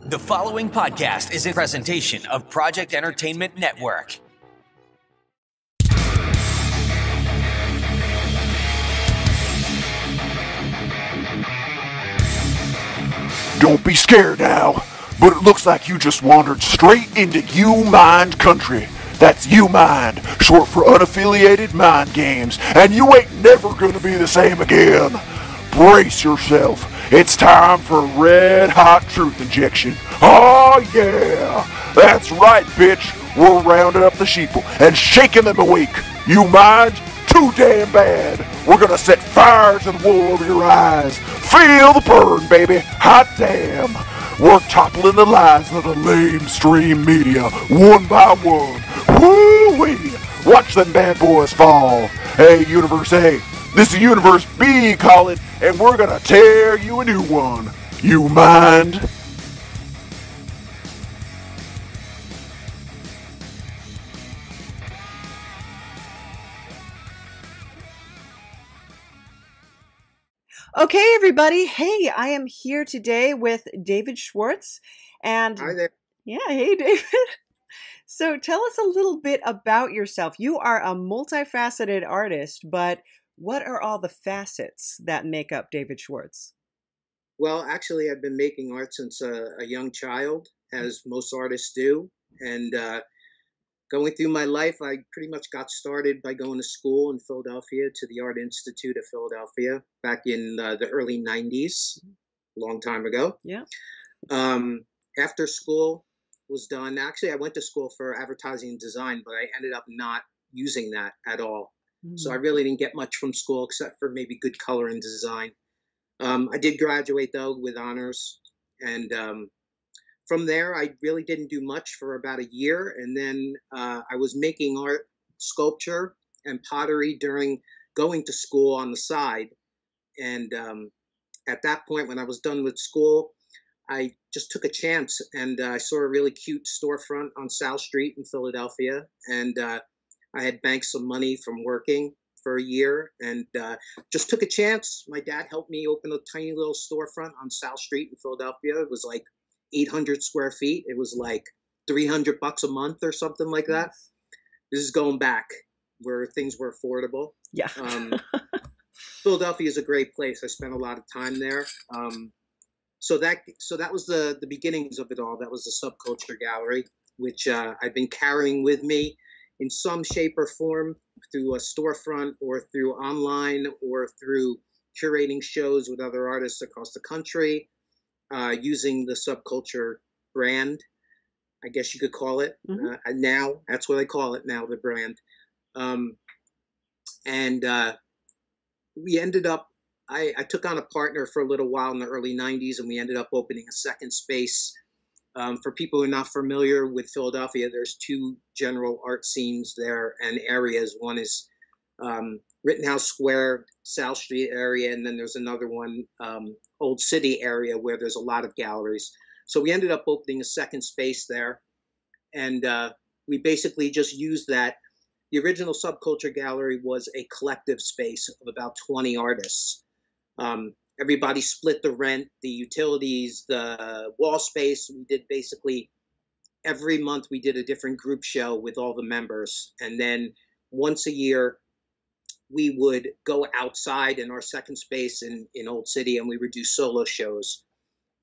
The following podcast is a presentation of Project Entertainment Network. Don't be scared now, but it looks like you just wandered straight into U-Mind country. That's U-Mind, short for unaffiliated mind games, and you ain't never gonna be the same again. Brace yourself. It's time for a red-hot truth injection. Oh yeah! That's right, bitch. We're rounding up the sheeple and shaking them awake. U-Mind? Too damn bad. We're gonna set fire to the wool over your eyes. Feel the burn, baby. Hot damn. We're toppling the lies of the lamestream media one by one. Woo-wee. Watch them bad boys fall. Hey, Universe A. This is Universe B calling, and we're gonna tear you a new one. You mind? Okay, everybody. Hey, I am here today with David Schwartz. And Hi there. Yeah, hey, David. So tell us a little bit about yourself. You are a multifaceted artist, but what are all the facets that make up David Schwartz? Well, actually, I've been making art since a young child, as most artists do. And going through my life, I pretty much got started by going to school in Philadelphia to the Art Institute of Philadelphia back in the early 90s, a long time ago. Yeah. After school was done, actually, I went to school for advertising and design, but I ended up not using that at all. So I really didn't get much from school except for maybe good color and design. I did graduate, though, with honors. And from there, I really didn't do much for about a year. And then I was making art, sculpture, and pottery during going to school on the side. And at that point, when I was done with school, I just took a chance. And I saw a really cute storefront on South Street in Philadelphia. And I had banked some money from working for a year and just took a chance. My dad helped me open a tiny little storefront on South Street in Philadelphia. It was like 800 square feet. It was like $300 a month or something like that. This is going back where things were affordable. Yeah. Philadelphia is a great place. I spent a lot of time there. So that was the beginnings of it all. That was the Subculture Gallery, which I've been carrying with me in some shape or form through a storefront or through online or through curating shows with other artists across the country, using the Subculture brand, I guess you could call it. Now, that's what I call it now, the brand. We ended up, I took on a partner for a little while in the early 90s, and we ended up opening a second space. For people who are not familiar with Philadelphia, there's two general art scenes there and areas. One is Rittenhouse Square, South Street area, and then there's another one, Old City area, where there's a lot of galleries. So we ended up opening a second space there, and we basically just used that. The original Subculture Gallery was a collective space of about 20 artists. Everybody split the rent, the utilities, the wall space. We did basically every month we did a different group show with all the members. And then once a year, we would go outside in our second space in Old City, and we would do solo shows.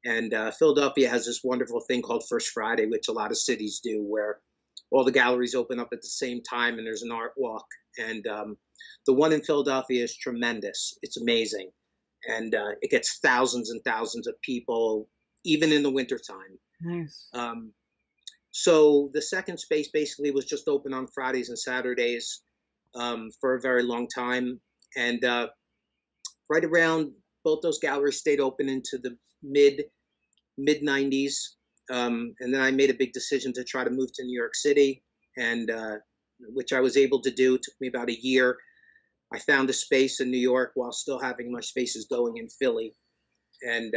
And Philadelphia has this wonderful thing called First Friday, which a lot of cities do, where all the galleries open up at the same time and there's an art walk. And the one in Philadelphia is tremendous. It's amazing. And it gets thousands and thousands of people, even in the wintertime. Nice. So the second space basically was just open on Fridays and Saturdays for a very long time. And right around, both those galleries stayed open into the mid-90s. And then I made a big decision to try to move to New York City, and which I was able to do. It took me about a year. I found a space in New York while still having my spaces going in Philly. And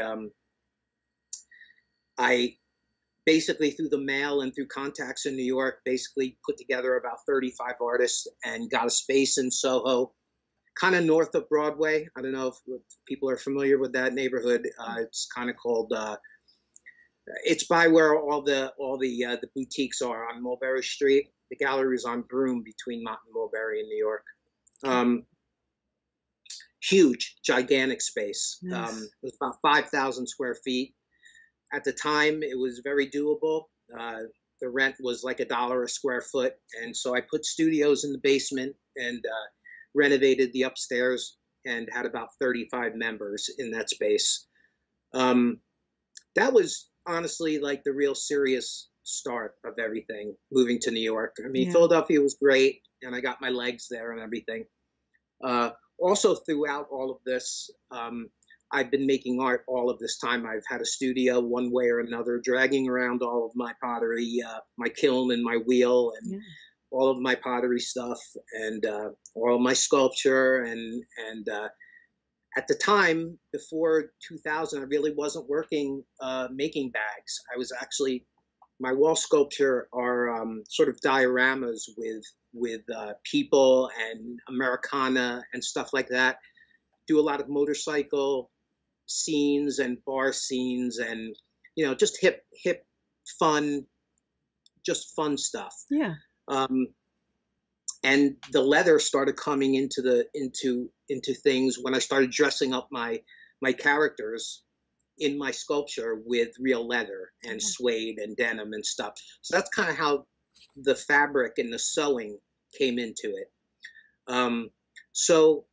I basically, through the mail and through contacts in New York, basically put together about 35 artists and got a space in Soho, kind of north of Broadway. I don't know if people are familiar with that neighborhood. It's kind of called It's by where all the boutiques are on Mulberry Street. The gallery is on Broome between Mott and Mulberry in New York. Huge, gigantic space. Nice. It was about 5,000 square feet. At the time, it was very doable. The rent was like $1 a square foot. And so I put studios in the basement and renovated the upstairs and had about 35 members in that space. That was honestly like the real serious start of everything, moving to New York. I mean, Yeah. Philadelphia was great, and I got my legs there and everything. Also, throughout all of this, I've been making art all of this time. I've had a studio one way or another, dragging around all of my pottery, my kiln and my wheel, and Yeah. all of my pottery stuff, and all of my sculpture. And at the time, before 2000, I really wasn't working making bags. I was actually, my wall sculpture are sort of dioramas with people and Americana and stuff like that. Do a lot of motorcycle scenes and bar scenes, and just hip fun, just fun stuff. Yeah. And the leather started coming into things when I started dressing up my characters in my sculpture with real leather and suede and denim and stuff. So that's kind of how the fabric and the sewing came into it. So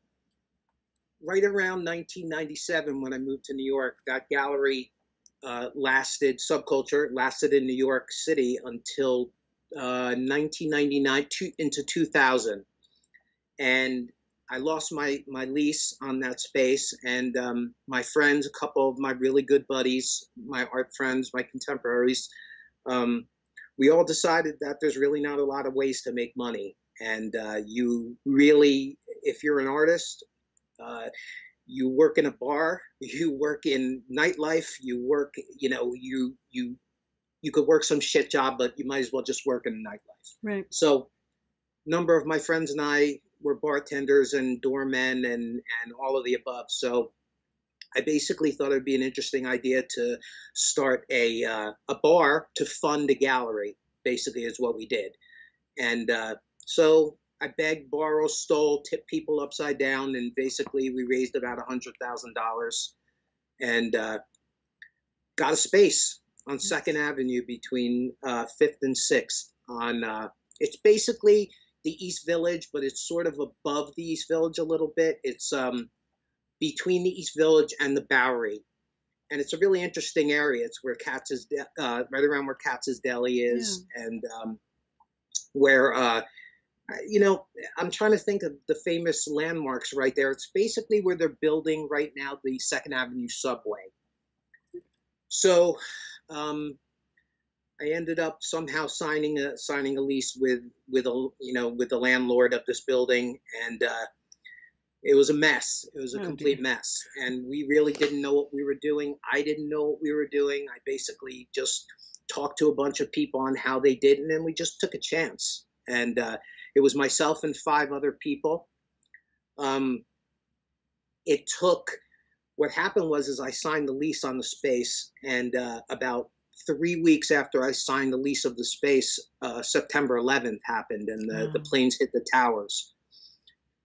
right around 1997, when I moved to New York, that gallery Subculture lasted in New York City until 1999 into 2000. And I lost my lease on that space, and my friends, a couple of my really good buddies, my art friends, my contemporaries, we all decided that there's really not a lot of ways to make money. And you really, if you're an artist, you work in a bar, you work in nightlife, you work, you could work some shit job, but you might as well just work in nightlife. Right. So a number of my friends and I were bartenders and doormen and all of the above. So I basically thought it'd be an interesting idea to start a bar to fund a gallery, basically is what we did. And so I begged, borrowed, stole, tipped people upside down, and basically we raised about $100,000 and got a space on 2nd Avenue between 5th and 6th. It's basically the East Village, but it's sort of above the East Village a little bit. It's between the East Village and the Bowery. And it's a really interesting area. It's where Katz's, right around where Katz's Deli is, and where, I'm trying to think of the famous landmarks right there. It's basically where they're building right now the 2nd Avenue subway. So I ended up somehow signing a lease with the landlord of this building, and it was a mess. It was a complete mess, and we really didn't know what we were doing. I didn't know what we were doing. I basically just talked to a bunch of people on how they did, and then we just took a chance. And it was myself and 5 other people. What happened was I signed the lease on the space, and about 3 weeks after I signed the lease of the space, September 11th happened, and the planes hit the towers.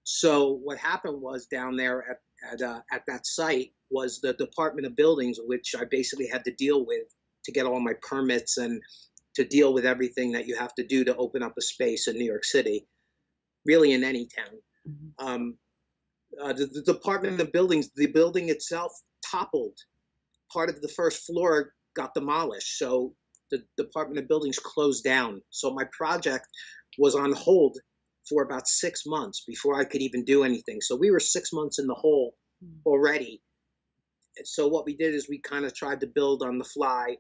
So what happened was down there at that site was the Department of Buildings, which I basically had to deal with to get all my permits and to deal with everything that you have to do to open up a space in New York City, really in any town. The Department of Buildings, the building itself toppled. Part of the first floor got demolished, so the Department of Buildings closed down. So my project was on hold for about 6 months before I could even do anything. So we were 6 months in the hole already. So what we did is we kind of tried to build on the fly,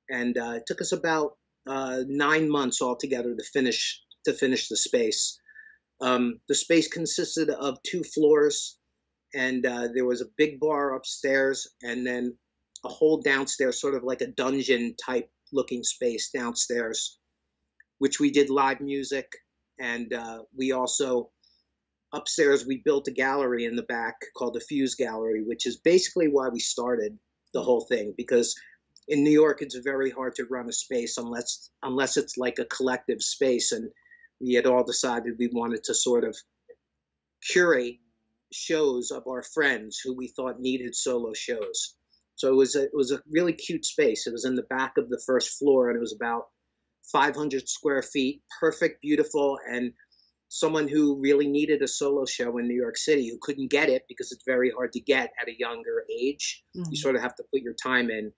and it took us about 9 months altogether to finish the space. The space consisted of 2 floors, and there was a big bar upstairs, and then a whole downstairs, sort of like a dungeon type looking space downstairs, which we did live music. And we also, upstairs, we built a gallery in the back called the Fuse Gallery, which is basically why we started the whole thing, because in New York, it's very hard to run a space unless it's like a collective space. And we had all decided we wanted to sort of curate shows of our friends who we thought needed solo shows. So it was a really cute space. It was in the back of the first floor, and it was about 500 square feet, perfect, beautiful, and someone who really needed a solo show in New York City who couldn't get it because it's very hard to get at a younger age. Mm-hmm. You sort of have to put your time in.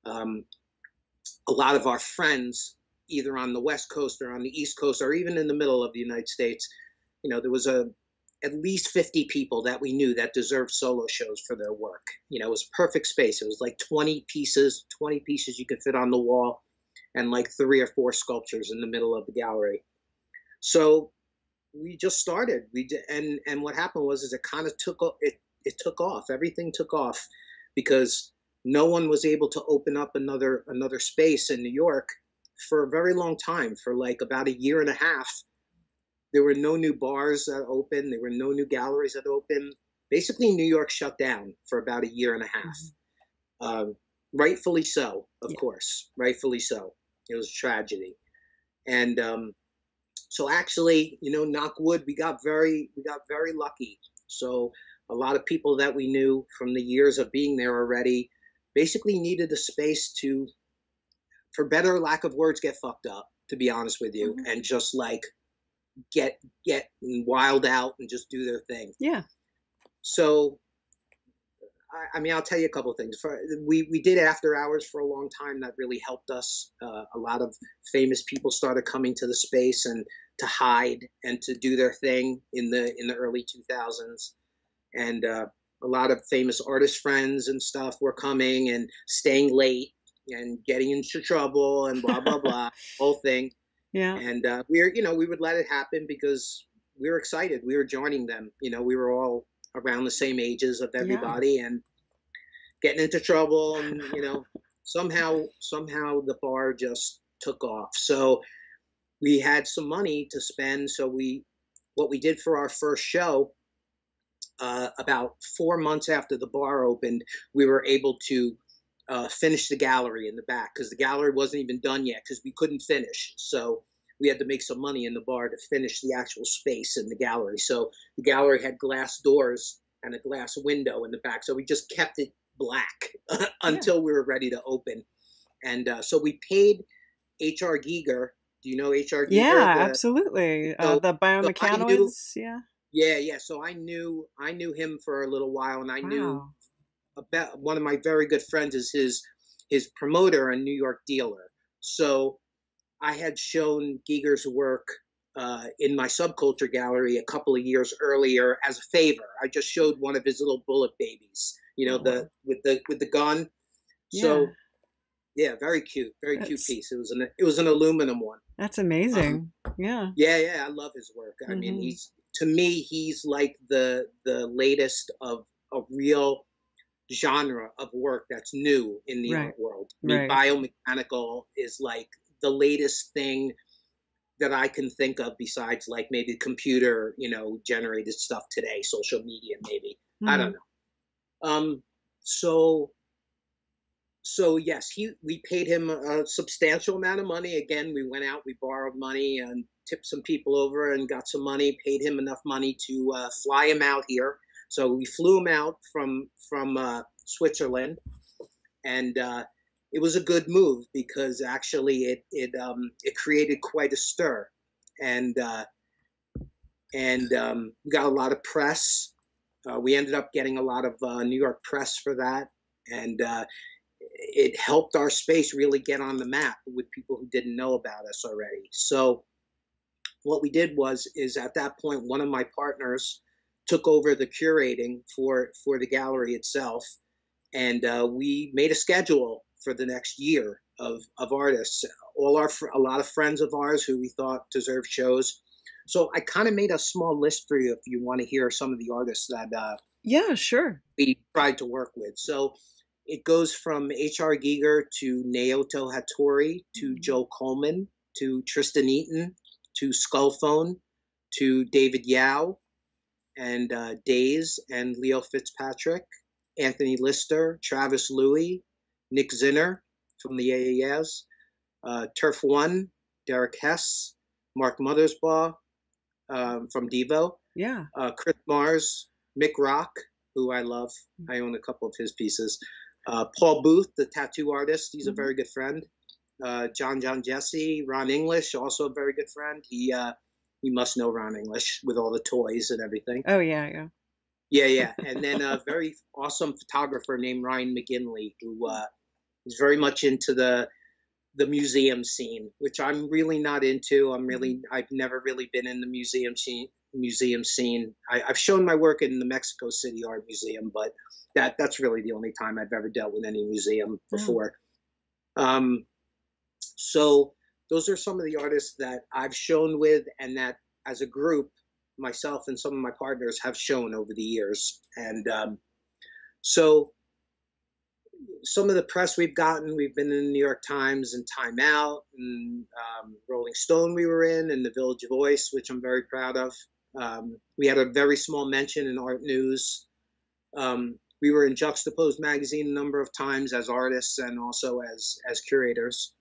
A lot of our friends, either on the West Coast or on the East Coast, or even in the middle of the United States, there was at least 50 people that we knew that deserved solo shows for their work. It was a perfect space. It was like 20 pieces you could fit on the wall, and like 3 or 4 sculptures in the middle of the gallery. So we just started. And what happened was it kind of took off. Everything took off because no one was able to open up another space in New York for a very long time, for like about a year and a half. There were no new bars that opened. There were no new galleries that opened. Basically, New York shut down for about a year and a half. Mm-hmm. Rightfully so, of course. Rightfully so. It was a tragedy. And so actually, knock wood, we got very lucky. So a lot of people that we knew from the years of being there already basically needed a space to, for better lack of words, get fucked up, to be honest with you, mm-hmm. and just like get wild out and just do their thing. Yeah. So, I mean, I'll tell you a couple of things. We did after hours for a long time. That really helped us. A lot of famous people started coming to the space and to hide and to do their thing in the early 2000s. And a lot of famous artist friends and stuff were coming and staying late and getting into trouble and blah, blah, blah, whole thing. Yeah. And we would let it happen because we were excited. We were joining them. We were all around the same ages of everybody, and getting into trouble, and somehow the bar just took off. So we had some money to spend. So what we did for our first show, about 4 months after the bar opened, we were able to finish the gallery in the back, because the gallery wasn't even done yet because we couldn't finish. So we had to make some money in the bar to finish the actual space in the gallery. So the gallery had glass doors and a glass window in the back. So we just kept it black until we were ready to open. And so we paid H.R. Giger. Do you know H.R. Giger? Yeah, absolutely. The biomechanics. Yeah. So I knew him for a little while, and I knew about one of my very good friends is his promoter and New York dealer. So I had shown Giger's work in my subculture gallery a couple of years earlier as a favor. I just showed one of his little bullet babies, with the gun. Yeah. So yeah, very cute piece. It was an aluminum one. That's amazing. Yeah. Yeah, I love his work. I mean, he's like the latest of a real genre of work that's new in the art world. I mean, biomechanical is like the latest thing that I can think of, besides like maybe computer, generated stuff today, social media, maybe. Mm-hmm. I don't know. So yes, we paid him a substantial amount of money. Again, we went out, we borrowed money and tipped some people over and got some money, paid him enough money to fly him out here. So we flew him out from Switzerland, and it was a good move because actually it created quite a stir, and we got a lot of press. We ended up getting a lot of New York press for that, and it helped our space really get on the map with people who didn't know about us already. So what we did is at that point, one of my partners took over the curating for the gallery itself, and we made a schedule for the next year of artists, a lot of friends of ours who we thought deserved shows. So I kind of made a small list for you if you want to hear some of the artists that yeah, sure, we tried to work with. So it goes from H.R. Giger to Naoto Hattori to Joe Coleman to Tristan Eaton to Skullphone to David Yao and Days and Leo Fitzpatrick, Anthony Lister, Travis Louis, Nick Zinner, from the AES, Turf One, Derek Hess, Mark Mothersbaugh from Devo, Yeah. Chris Mars, Mick Rock, who I love. I own a couple of his pieces. Paul Booth, the tattoo artist, he's a very good friend. John Jesse, Ron English, also a very good friend. He must know Ron English with all the toys and everything. Oh, yeah. Yeah. And then a very awesome photographer named Ryan McGinley, who is very much into the museum scene, which I'm really not into. I've never really been in the museum scene. I've shown my work in the Mexico City Art Museum, but that's really the only time I've ever dealt with any museum before. So those are some of the artists that I've shown with, and that as a group, myself and some of my partners have shown over the years. And so some of the press we've gotten, we've been in the New York Times and Time Out, and Rolling Stone we were in, and the Village Voice, which I'm very proud of. We had a very small mention in Art News. We were in Juxtaposed magazine a number of times as artists and also as curators.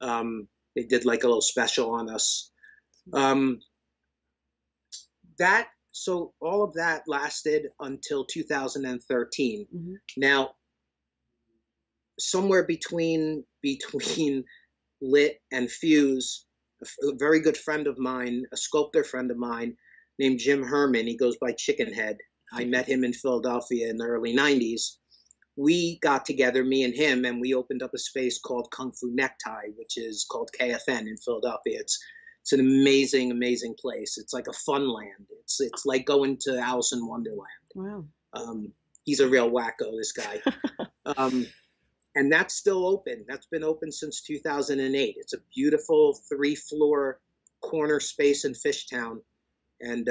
They did like a little special on us. So all of that lasted until 2013. Now, somewhere between Lit and Fuse, a very good friend of mine, a sculptor friend of mine named Jim Herman, he goes by Chickenhead. I met him in Philadelphia in the early 90s. We got together, me and him, and we opened up a space called Kung Fu Necktie, which is called KFN in Philadelphia. It's an amazing, amazing place. It's like a fun land. It's like going to Alice in Wonderland. Wow. He's a real wacko, this guy. And that's still open. That's been open since 2008. It's a beautiful 3-floor corner space in Fishtown. And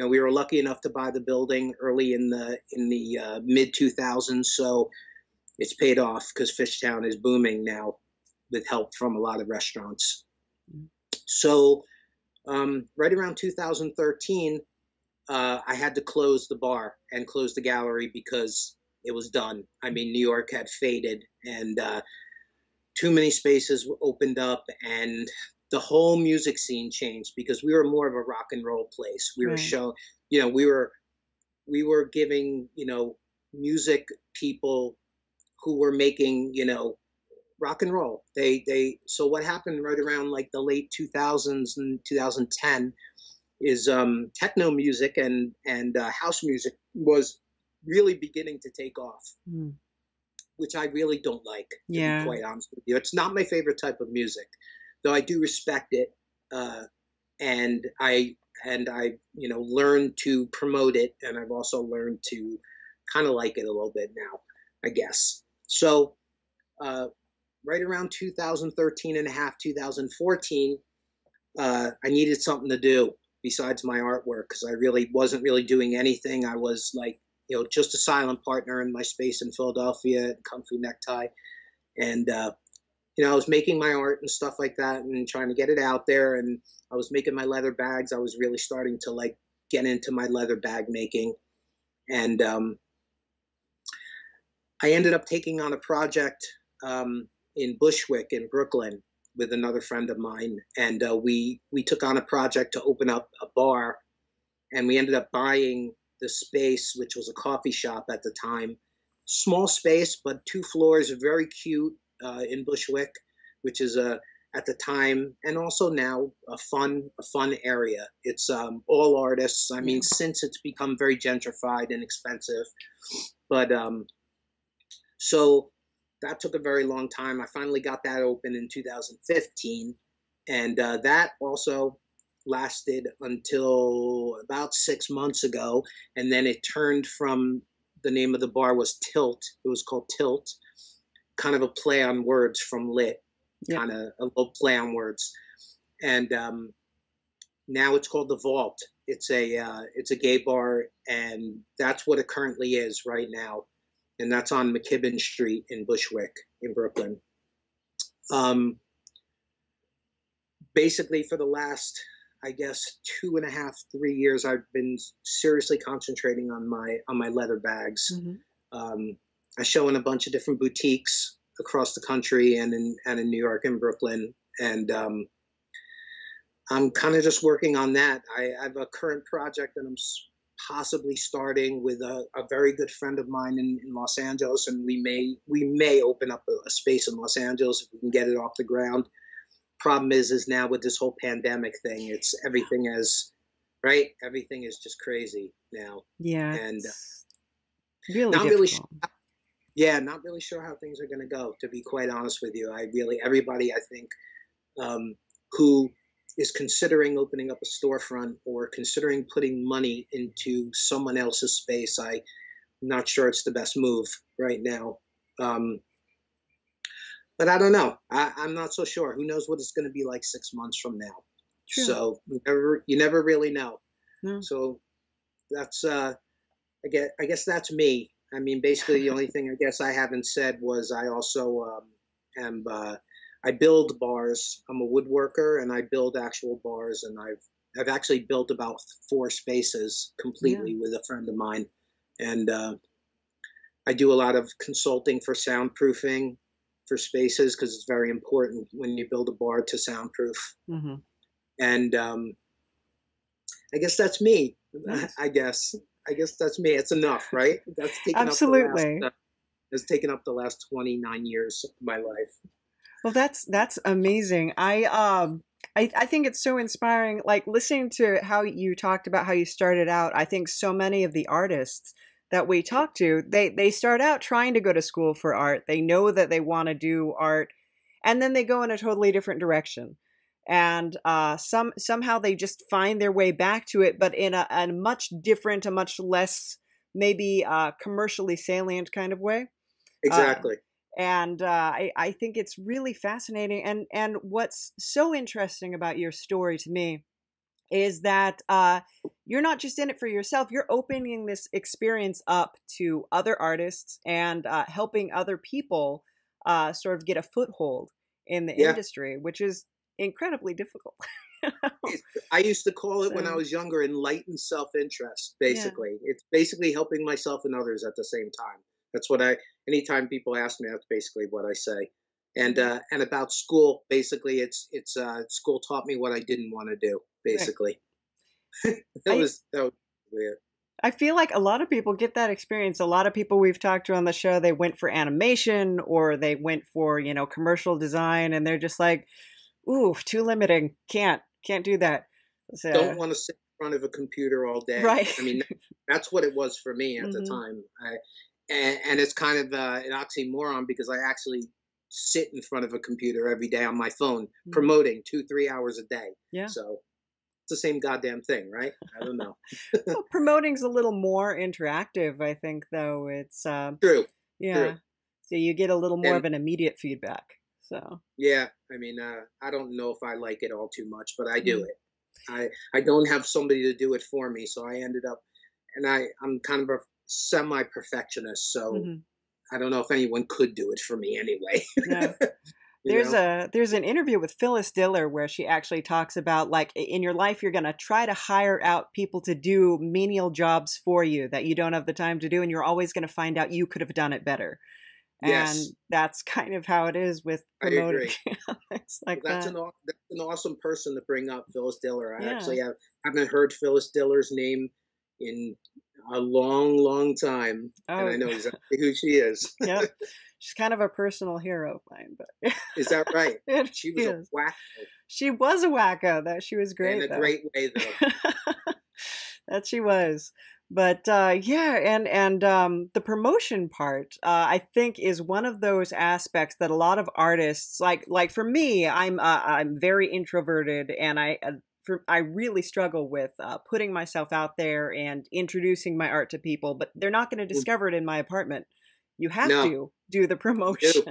we were lucky enough to buy the building early in the mid 2000s, so it's paid off because Fishtown is booming now with help from a lot of restaurants. So right around 2013, I had to close the bar and close the gallery because it was done. I mean, New York had faded, and too many spaces opened up, and the whole music scene changed because we were more of a rock and roll place. We were showing, we were giving, music people who were making, rock and roll. So what happened right around like the late 2000s and 2010 is techno music and house music was really beginning to take off, which I really don't like, to be quite honest with you. It's not my favorite type of music, though I do respect it, and I learned to promote it, and I've also learned to kind of like it a little bit now, I guess. So right around 2013 and a half, 2014, I needed something to do besides my artwork because I really wasn't really doing anything. I was like, just a silent partner in my space in Philadelphia at Kung Fu Necktie, and I was making my art and stuff like that and trying to get it out there. And I was making my leather bags. I was really starting to like get into my leather bag making. And I ended up taking on a project in Bushwick in Brooklyn with another friend of mine. And we took on a project to open up a bar. And we ended up buying the space, which was a coffee shop at the time. Small space, but 2 floors, very cute. In Bushwick, which is at the time and also now a fun area. It's all artists. I mean, since it's become very gentrified and expensive, but so that took a very long time. I finally got that open in 2015, and that also lasted until about 6 months ago, and then it turned from the name of the bar was Tilt. It was called Tilt. Kind of a play on words from Lit, kind of a little play on words, and now it's called the Vault. It's a gay bar, and that's what it currently is right now, and that's on McKibben Street in Bushwick in Brooklyn. Basically, for the last, I guess, 2.5, 3 years, I've been seriously concentrating on my leather bags. I show in a bunch of different boutiques across the country and in New York and Brooklyn. And I'm kind of just working on that. I have a current project that I'm possibly starting with a very good friend of mine in Los Angeles, and we may open up a space in Los Angeles if we can get it off the ground. Problem is now with this whole pandemic thing, it's everything is right. Everything is just crazy now. Yeah, and really not difficult. really sure. Yeah, not really sure how things are going to go. To be quite honest with you, everybody I think who is considering opening up a storefront or considering putting money into someone else's space, I'm not sure it's the best move right now. But I don't know. I'm not so sure. Who knows what it's going to be like 6 months from now? True. So you never really know. No. So that's I guess that's me. I mean, basically the only thing I guess I haven't said was I also I build bars. I'm a woodworker and I build actual bars, and I've actually built about 4 spaces completely with a friend of mine, and I do a lot of consulting for soundproofing for spaces because it's very important when you build a bar to soundproof. Mm-hmm. And I guess that's me. Nice. I guess that's me. It's enough, right? That's taken Absolutely. It's taken up the last 29 years of my life. Well, that's amazing. I think it's so inspiring. Like listening to how you talked about how you started out. I think so many of the artists that we talk to, they start out trying to go to school for art. They know that they want to do art, and then they go in a totally different direction. And somehow they just find their way back to it, but in a much different, a much less maybe commercially salient kind of way. Exactly. And I think it's really fascinating. And what's so interesting about your story to me is that you're not just in it for yourself. You're opening this experience up to other artists and helping other people sort of get a foothold in the industry, which is incredibly difficult. I used to call it when I was younger enlightened self-interest, basically. Yeah. It's basically helping myself and others at the same time. That's what anytime people ask me, that's basically what I say. And about school, basically, it's school taught me what I didn't want to do, basically. Right. that was weird. I feel like a lot of people get that experience. A lot of people we've talked to on the show, they went for animation or they went for, commercial design, and they're just like, ooh, too limiting. Can't do that. So, don't want to sit in front of a computer all day. Right. I mean, that's what it was for me at the time. And it's kind of an oxymoron because I actually sit in front of a computer every day on my phone, promoting 2-3 hours a day. Yeah. So it's the same goddamn thing, right? I don't know. Well, promoting's a little more interactive, I think, though. It's true. Yeah. True. So you get a little more of an immediate feedback. So yeah, I mean, I don't know if I like it all too much, but I do it. I don't have somebody to do it for me, so I ended up, and I'm kind of a semi-perfectionist, so I don't know if anyone could do it for me anyway. No. There's an interview with Phyllis Diller where she actually talks about, like, in your life you're going to try to hire out people to do menial jobs for you that you don't have the time to do, and you're always going to find out you could have done it better. Yes. And that's kind of how it is with promoting. It's like that's an awesome person to bring up, Phyllis Diller. I actually haven't heard Phyllis Diller's name in a long time, and I know exactly who she is. Yeah, she's kind of a personal hero of mine. But is that right? She was a wacko. She was a wacko. That she was great. In a great way, though. That she was. But and the promotion part, I think, is one of those aspects that a lot of artists like for me, I'm very introverted, and I really struggle with putting myself out there and introducing my art to people, but they're not going to discover it in my apartment. You have to do the promotion.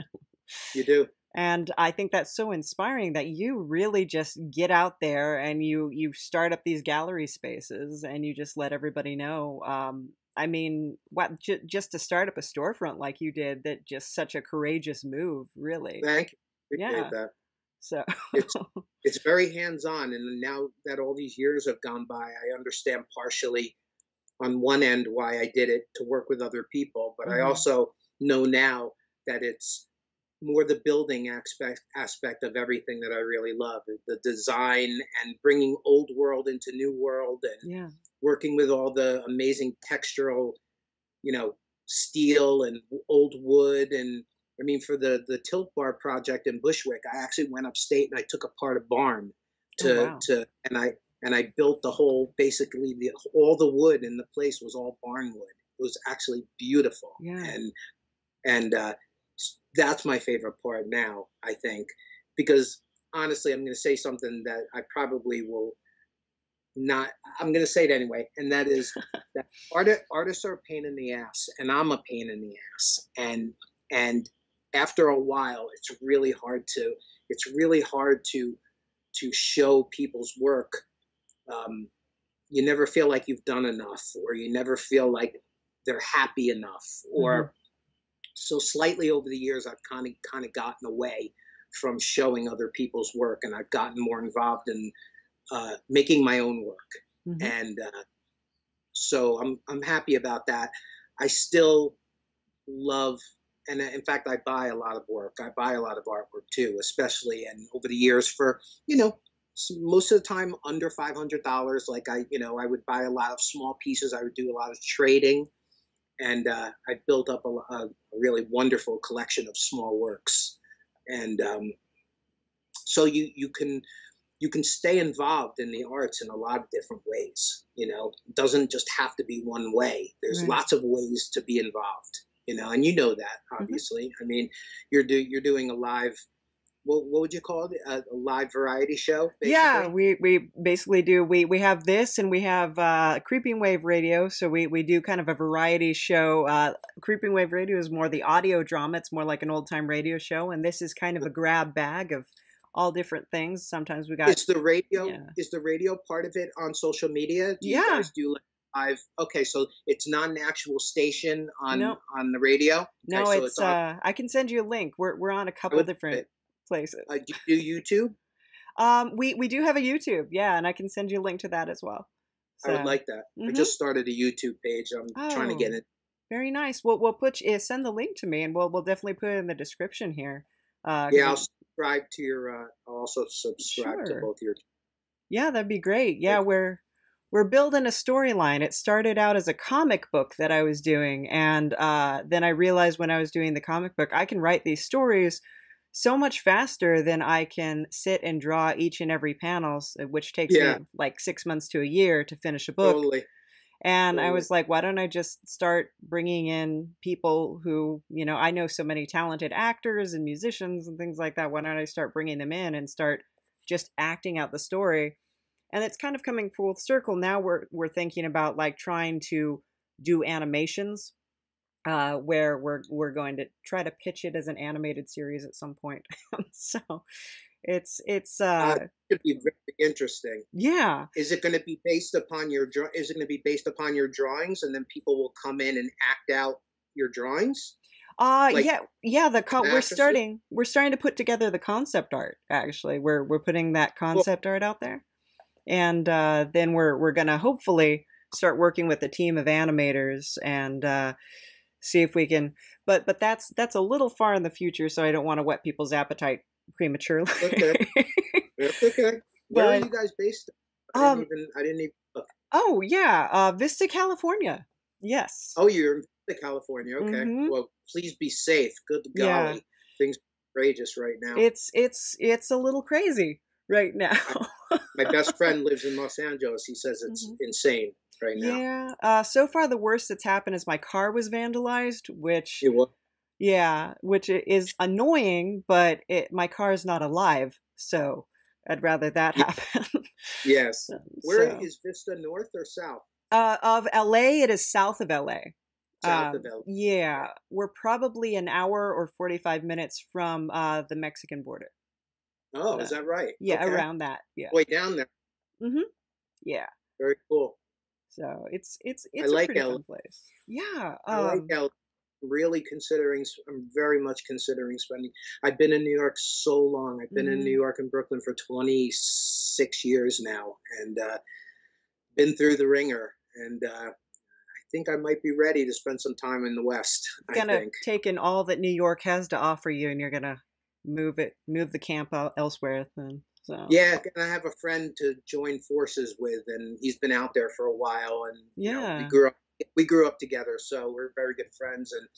You do. And I think that's so inspiring that you really just get out there and you start up these gallery spaces and you just let everybody know. I mean, just to start up a storefront like you did, that just such a courageous move, really. Thank you. Appreciate that. So it's very hands-on, and now that all these years have gone by, I understand partially on one end why I did it, to work with other people, but I also know now that it's more the building aspect of everything that I really love, the design and bringing old world into new world, and Yeah. working with all the amazing textural, steel and old wood. And I mean, for the Tilt Bar project in Bushwick, I actually went upstate and I took apart a barn Oh, wow. and I built the whole, basically all the wood in the place was all barn wood. It was actually beautiful. Yeah. And that's my favorite part now, I think, because honestly, I'm going to say something that I probably will not, I'm going to say it anyway. And that is that artists are a pain in the ass, and I'm a pain in the ass. And after a while, it's really hard to show people's work. You never feel like you've done enough, or you never feel like they're happy enough, or so slightly over the years, I've kind of gotten away from showing other people's work, and I've gotten more involved in making my own work. And so I'm happy about that. I still love, and in fact, I buy a lot of work. I buy a lot of artwork too, especially, and over the years for, most of the time under $500. Like I would buy a lot of small pieces. I would do a lot of trading, and I built up a really wonderful collection of small works. And so you can stay involved in the arts in a lot of different ways. It doesn't just have to be one way. There's lots of ways to be involved. And that, obviously. I mean, you're doing a live, what would you call it? A live variety show? Basically? Yeah, we basically do. We have this, and we have Creeping Wave Radio. So we do kind of a variety show. Creeping Wave Radio is more the audio drama. It's more like an old time radio show. And this is kind of a grab bag of all different things. Sometimes we got... Is the radio part of it on social media? Do you guys do live? Okay, so it's not an actual station on the radio? No, okay, so it's I can send you a link. We're on a couple different places. Do you do YouTube? We do have a YouTube, and I can send you a link to that as well. So, I would like that. I just started a YouTube page. I'm trying to get it. Very nice. We'll send the link to me, and we'll definitely put it in the description here. I'll subscribe to your. I'll also subscribe to both your. Yeah, that'd be great. Yeah, we're building a storyline. It started out as a comic book that I was doing, and then I realized when I was doing the comic book, I can write these stories so much faster than I can sit and draw each and every panel, which takes me like 6 months to a year to finish a book. Totally. And I was like, why don't I just start bringing in people who, I know so many talented actors and musicians and things like that. Why don't I start bringing them in and start just acting out the story? And it's kind of coming full circle. Now we're thinking about like trying to do animations, where we're going to try to pitch it as an animated series at some point. So it's going to be very interesting. Yeah. Is it going to be based upon your drawings, and then people will come in and act out your drawings? We're starting to put together the concept art. Actually, we're putting that concept art out there, and then we're gonna hopefully start working with a team of animators and see if we can. But that's a little far in the future, so I don't want to whet people's appetite prematurely. Okay. That's okay. Where are you guys based? I didn't even look. Oh yeah, Vista, California. Yes. Oh, you're in Vista, California. Okay. Well, please be safe. Good golly, Yeah. things are outrageous right now. It's a little crazy right now. My best friend lives in Los Angeles. He says it's insane right now. Yeah. So far, the worst that's happened is my car was vandalized, which It was. which is annoying, but my car is not alive, so I'd rather that happen. Yes. Where is Vista, north or south? Of LA, it is south of LA. South of LA. Yeah, we're probably an hour or 45 minutes from the Mexican border. Oh, is that right? Yeah, Okay. around that. Yeah. Way down there. Yeah. Very cool. So it's I a like pretty LA. fun place. Yeah. I like LA. I'm very much considering spending. I've been in New York so long. I've been in New York and Brooklyn for 26 years now, and been through the ringer. And I think I might be ready to spend some time in the West. I Gonna think. take in all that New York has to offer you, and you're gonna move the camp out elsewhere. Then, so Yeah, and I have a friend to join forces with, and he's been out there for a while, and yeah, we grew up together, so we're very good friends. And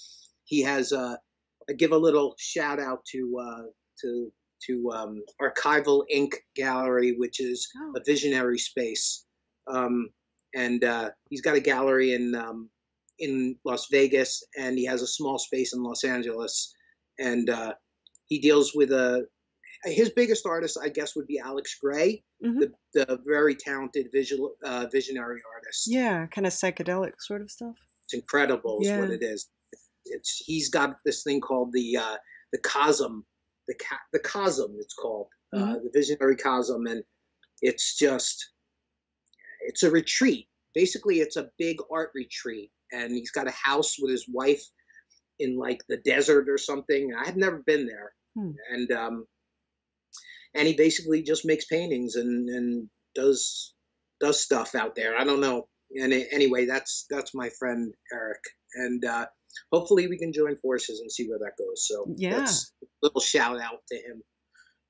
he has I give a little shout out to Archival Inc. Gallery, which is oh, a visionary space, and he's got a gallery in Las Vegas, and he has a small space in Los Angeles, and he deals with his biggest artist, I guess, would be Alex Gray, hmm, the very talented visionary artist. yeah, kind of psychedelic sort of stuff. It's incredible, is what Yeah, it is. He's got this thing called the Cosm, the Cosm. It's called hmm, the Visionary Cosm, and it's a retreat. Basically, it's a big art retreat, and he's got a house with his wife in like the desert or something. I had never been there, hmm. and he basically just makes paintings and does stuff out there. I don't know. And anyway, that's my friend Eric, and hopefully we can join forces and see where that goes. So Yeah, that's a little shout out to him.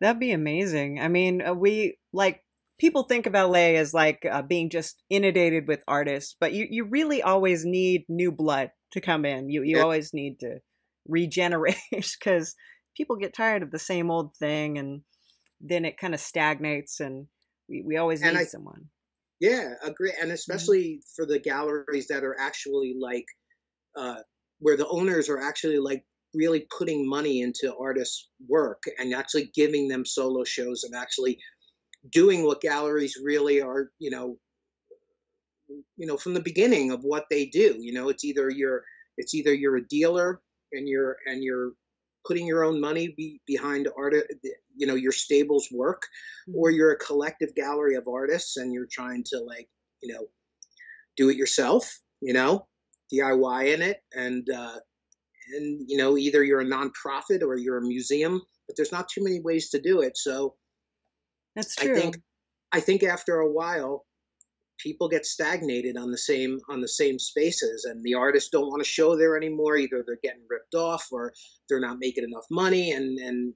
that'd be amazing. I mean, we like people think of LA as like being just inundated with artists, but you really always need new blood to come in. You Yeah. always need to regenerate because people get tired of the same old thing, and then it kind of stagnates, and we always And need someone. yeah, agree. And Mhm. especially for the galleries that are actually like uh, where the owners are actually like really putting money into artists' work and actually giving them solo shows and actually doing what galleries really are, from the beginning of what they do. It's either you're a dealer and you're putting your own money behind your stable's work, or Mhm. you're a collective gallery of artists and you're trying to like you know do it yourself, DIY in it, and either you're a nonprofit or you're a museum, but there's not too many ways to do it. So That's I think true. I think after a while people get stagnated on the same spaces, and the artists don't want to show there anymore. Either they're getting ripped off or they're not making enough money. And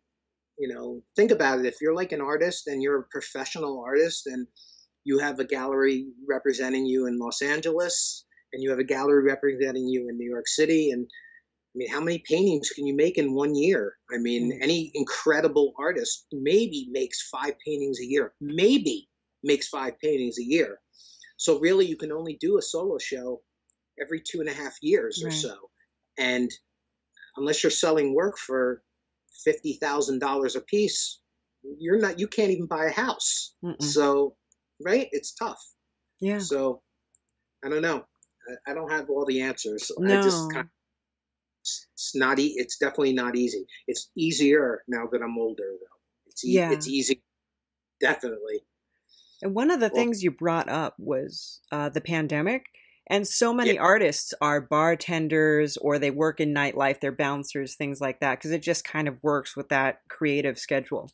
think about it. If you're like an artist and you're a professional artist and you have a gallery representing you in Los Angeles and you have a gallery representing you in New York City, and I mean, how many paintings can you make in 1 year? I mean, Mm. any incredible artist maybe makes 5 paintings a year, maybe makes 5 paintings a year. So really, you can only do a solo show every 2.5 years or Right. so. And unless you're selling work for $50,000 a piece, you can't even buy a house. Mm-mm. So, right, it's tough. Yeah. So I don't know. I don't have all the answers. I just kind No. of, it's definitely not easy. It's easier now that I'm older, though. Yeah. It's easy, definitely. And one of the Well, things you brought up was the pandemic. And so yeah, many artists are bartenders or they work in nightlife, they're bouncers, things like that, because it just kind of works with that creative schedule.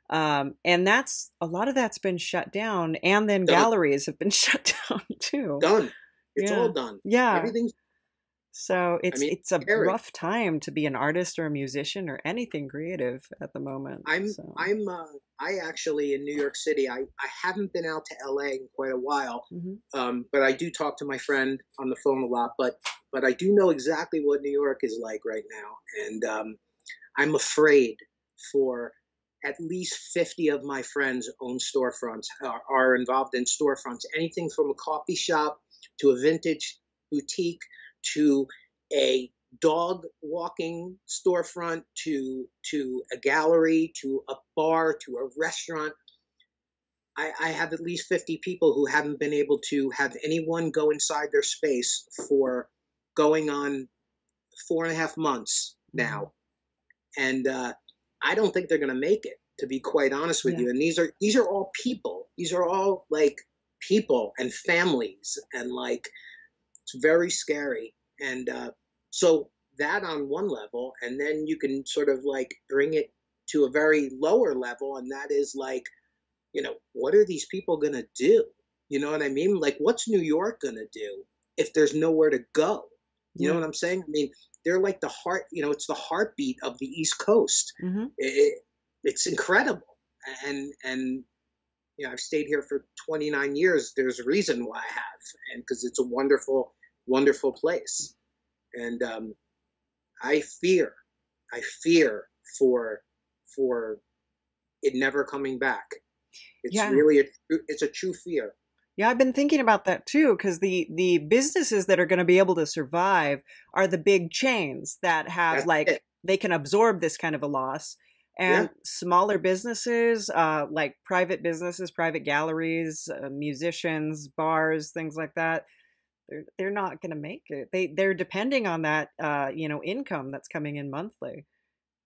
And that's a lot of that's been shut down. And then done, galleries have been shut down too. done. It's all Yeah. done. Yeah. Everything's. So I it's mean, it's a scary. rough time to be an artist or a musician or anything creative at the moment. I'm So I'm I actually in New York City. I haven't been out to LA in quite a while, mhm. but I do talk to my friend on the phone a lot. But I do know exactly what New York is like right now, and I'm afraid for at least 50 of my friends own storefronts, are involved in storefronts. Anything from a coffee shop to a vintage boutique to a dog walking storefront to a gallery to a bar to a restaurant. I have at least 50 people who haven't been able to have anyone go inside their space for going on 4.5 months Mhm. now, and I don't think they're going to make it. To be quite honest with Yeah. you, and these are all people. These are all like people and families, and like it's very scary. And so that on one level, and then you can sort of like bring it to a very lower level, and that is like, what are these people going to do? You know what I mean? Like, what's New York going to do if there's nowhere to go. You know Yeah. what I'm saying? I mean, they're like the heart, it's the heartbeat of the East Coast. Hmm. It's incredible. And I've stayed here for 29 years. There's a reason why I have, and because it's a wonderful, wonderful place. And I fear for it never coming back. It's Yeah. really it's a true fear. Yeah, I've been thinking about that too, because the businesses that are going to be able to survive are the big chains that have That's like it. they can absorb this kind of a loss. Yeah. And smaller businesses, like private businesses, private galleries, musicians, bars, things like that, they're not going to make it. They're depending on that income that's coming in monthly.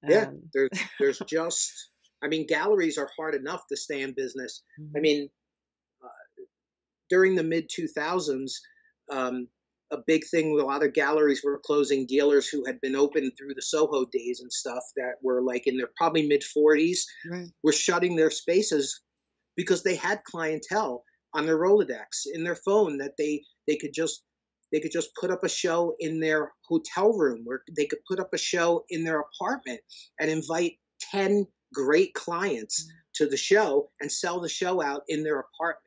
Yeah. And There's just, I mean, galleries are hard enough to stay in business. I Mhm. mean, during the mid 2000s, a big thing, a lot of galleries were closing. Dealers who had been open through the Soho days and stuff that were like in their probably mid 40s Right. were shutting their spaces because they had clientele on their Rolodex in their phone that they could just put up a show in their hotel room, where they could put up a show in their apartment and invite 10 great clients to the show and sell the show out in their apartment.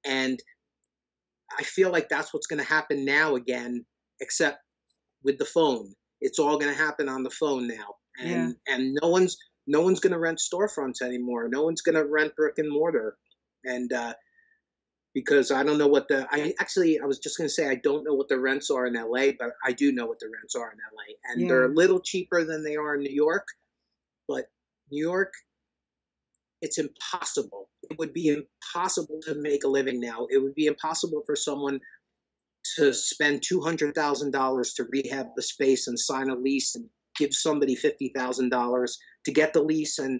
And I feel like that's what's going to happen now again, except with the phone. It's all going to happen on the phone now, Yeah. and no one's going to rent storefronts anymore. No one's going to rent brick and mortar, and because I don't know what I was just going to say I don't know what the rents are in LA, but I do know what the rents are in LA, and they're Yeah. a little cheaper than they are in New York, but New York, it's impossible. It would be impossible to make a living now. It would be impossible for someone to spend $200,000 to rehab the space and sign a lease and give somebody $50,000 to get the lease and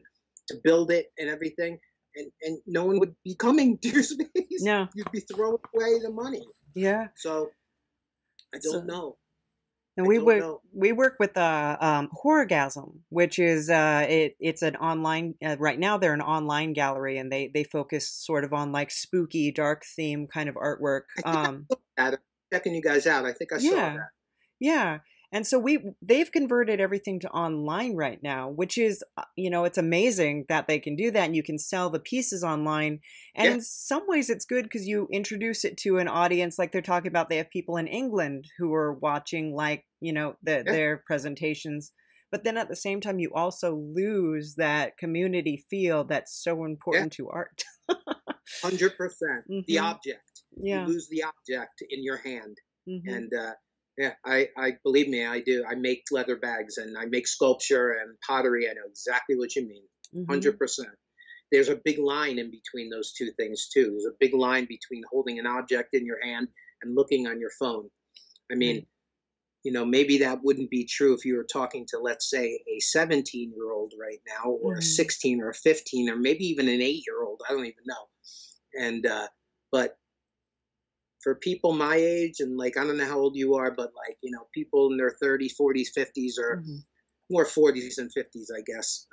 to build it and everything. And no one would be coming to your space. No. You'd be throwing away the money. Yeah. So I So- don't know. And I we don't work know. we work with Horrorgasm, which is it's an online right now they're an online gallery, and they focus sort of on like spooky, dark theme kind of artwork. Checking you guys out. I think I saw Yeah. that. Yeah. And so they've converted everything to online right now, which is, it's amazing that they can do that, and you can sell the pieces online. And Yeah. in some ways it's good because you introduce it to an audience. Like they're talking about, they have people in England who are watching their presentations. But then at the same time, you also lose that community feel that's so important to art. 100%. The Mhm. object. Yeah. You lose the object in your hand. Mhm. And I believe me, I do. I make leather bags and I make sculpture and pottery. I know exactly what you mean. Mhm. 100%. There's a big line in between those two things too. There's a big line between holding an object in your hand and looking on your phone. I mean, maybe that wouldn't be true if you were talking to, let's say, a 17-year-old right now, or a Mhm. 16 or a 15, or maybe even an 8-year-old. I don't even know. And but for people my age, and like, I don't know how old you are, but like, people in their 30s, 40s, 50s, or Mhm. more 40s and 50s, I guess.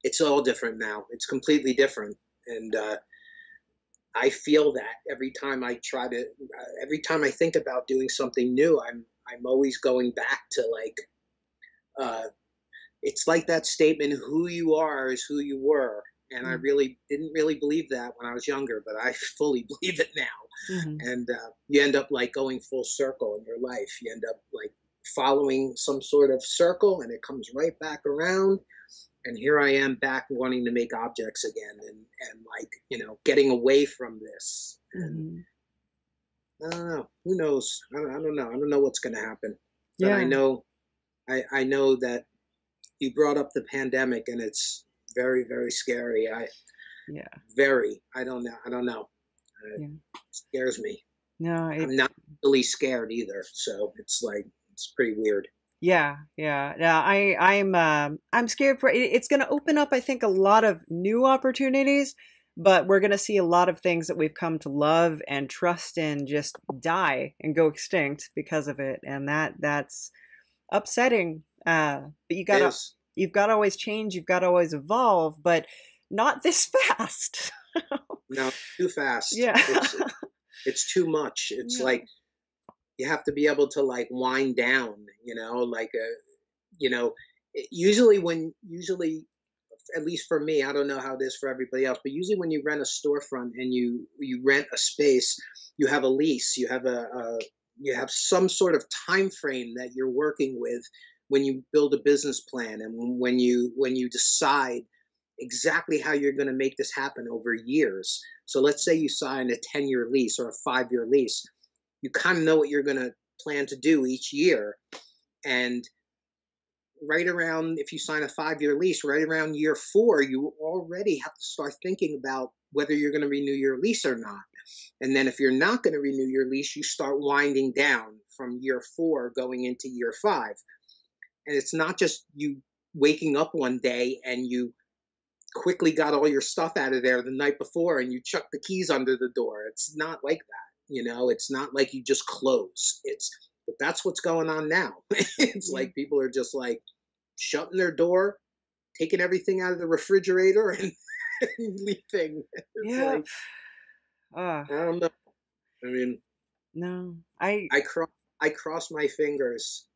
It's all different now. It's completely different. And I feel that every time I every time I think about doing something new, I'm always going back to like, it's like that statement, who you are is who you were. And I really didn't really believe that when I was younger, but I fully believe it now. Mhm. And you end up like going full circle in your life. You end up like following some sort of circle, and it comes right back around. And here I am back wanting to make objects again, and like, getting away from this. And Mhm. I don't know. Who knows? I don't know. I don't know what's going to happen. But Yeah. I know that you brought up the pandemic, and it's very, very scary. Yeah. I don't know. Yeah. It scares me. No, I'm not really scared either. So it's like, it's pretty weird. Yeah. I'm scared for it. It's going to open up, I think, a lot of new opportunities, but we're going to see a lot of things that we've come to love and trust in just die and go extinct because of it, and that's upsetting. But you've got to always change. You've got to always evolve, but not this fast. No, too fast. Yeah. It's too much. It's like you have to be able to like wind down, like usually at least for me, I don't know how it is for everybody else, but usually when you rent a storefront and you rent a space, you have a lease, you have some sort of time frame that you're working with when you build a business plan, and when you decide exactly how you're going to make this happen over years. So let's say you sign a 10-year lease or a 5-year lease. You kind of know what you're going to plan to do each year. And right around, if you sign a 5-year lease, right around year 4, you already have to start thinking about whether you're going to renew your lease or not. And then if you're not going to renew your lease, you start winding down from year 4 going into year 5. And it's not just you waking up one day and you quickly got all your stuff out of there the night before and you chuck the keys under the door. It's not like that. It's not like you just close. But that's what's going on now. It's like people are just like shutting their door, taking everything out of the refrigerator and leaving. It's I don't know. I mean, no, I cross my fingers.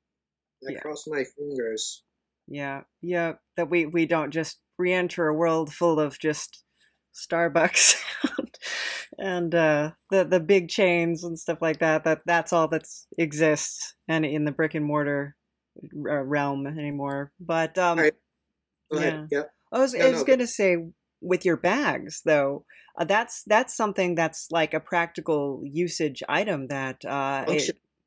I cross my fingers. Yeah. That we don't just re-enter a world full of just Starbucks and the big chains and stuff like that. That's all that exists and in the brick and mortar realm anymore. But Right. yeah, Yep. I was going to say with your bags though, that's something that's like a practical usage item that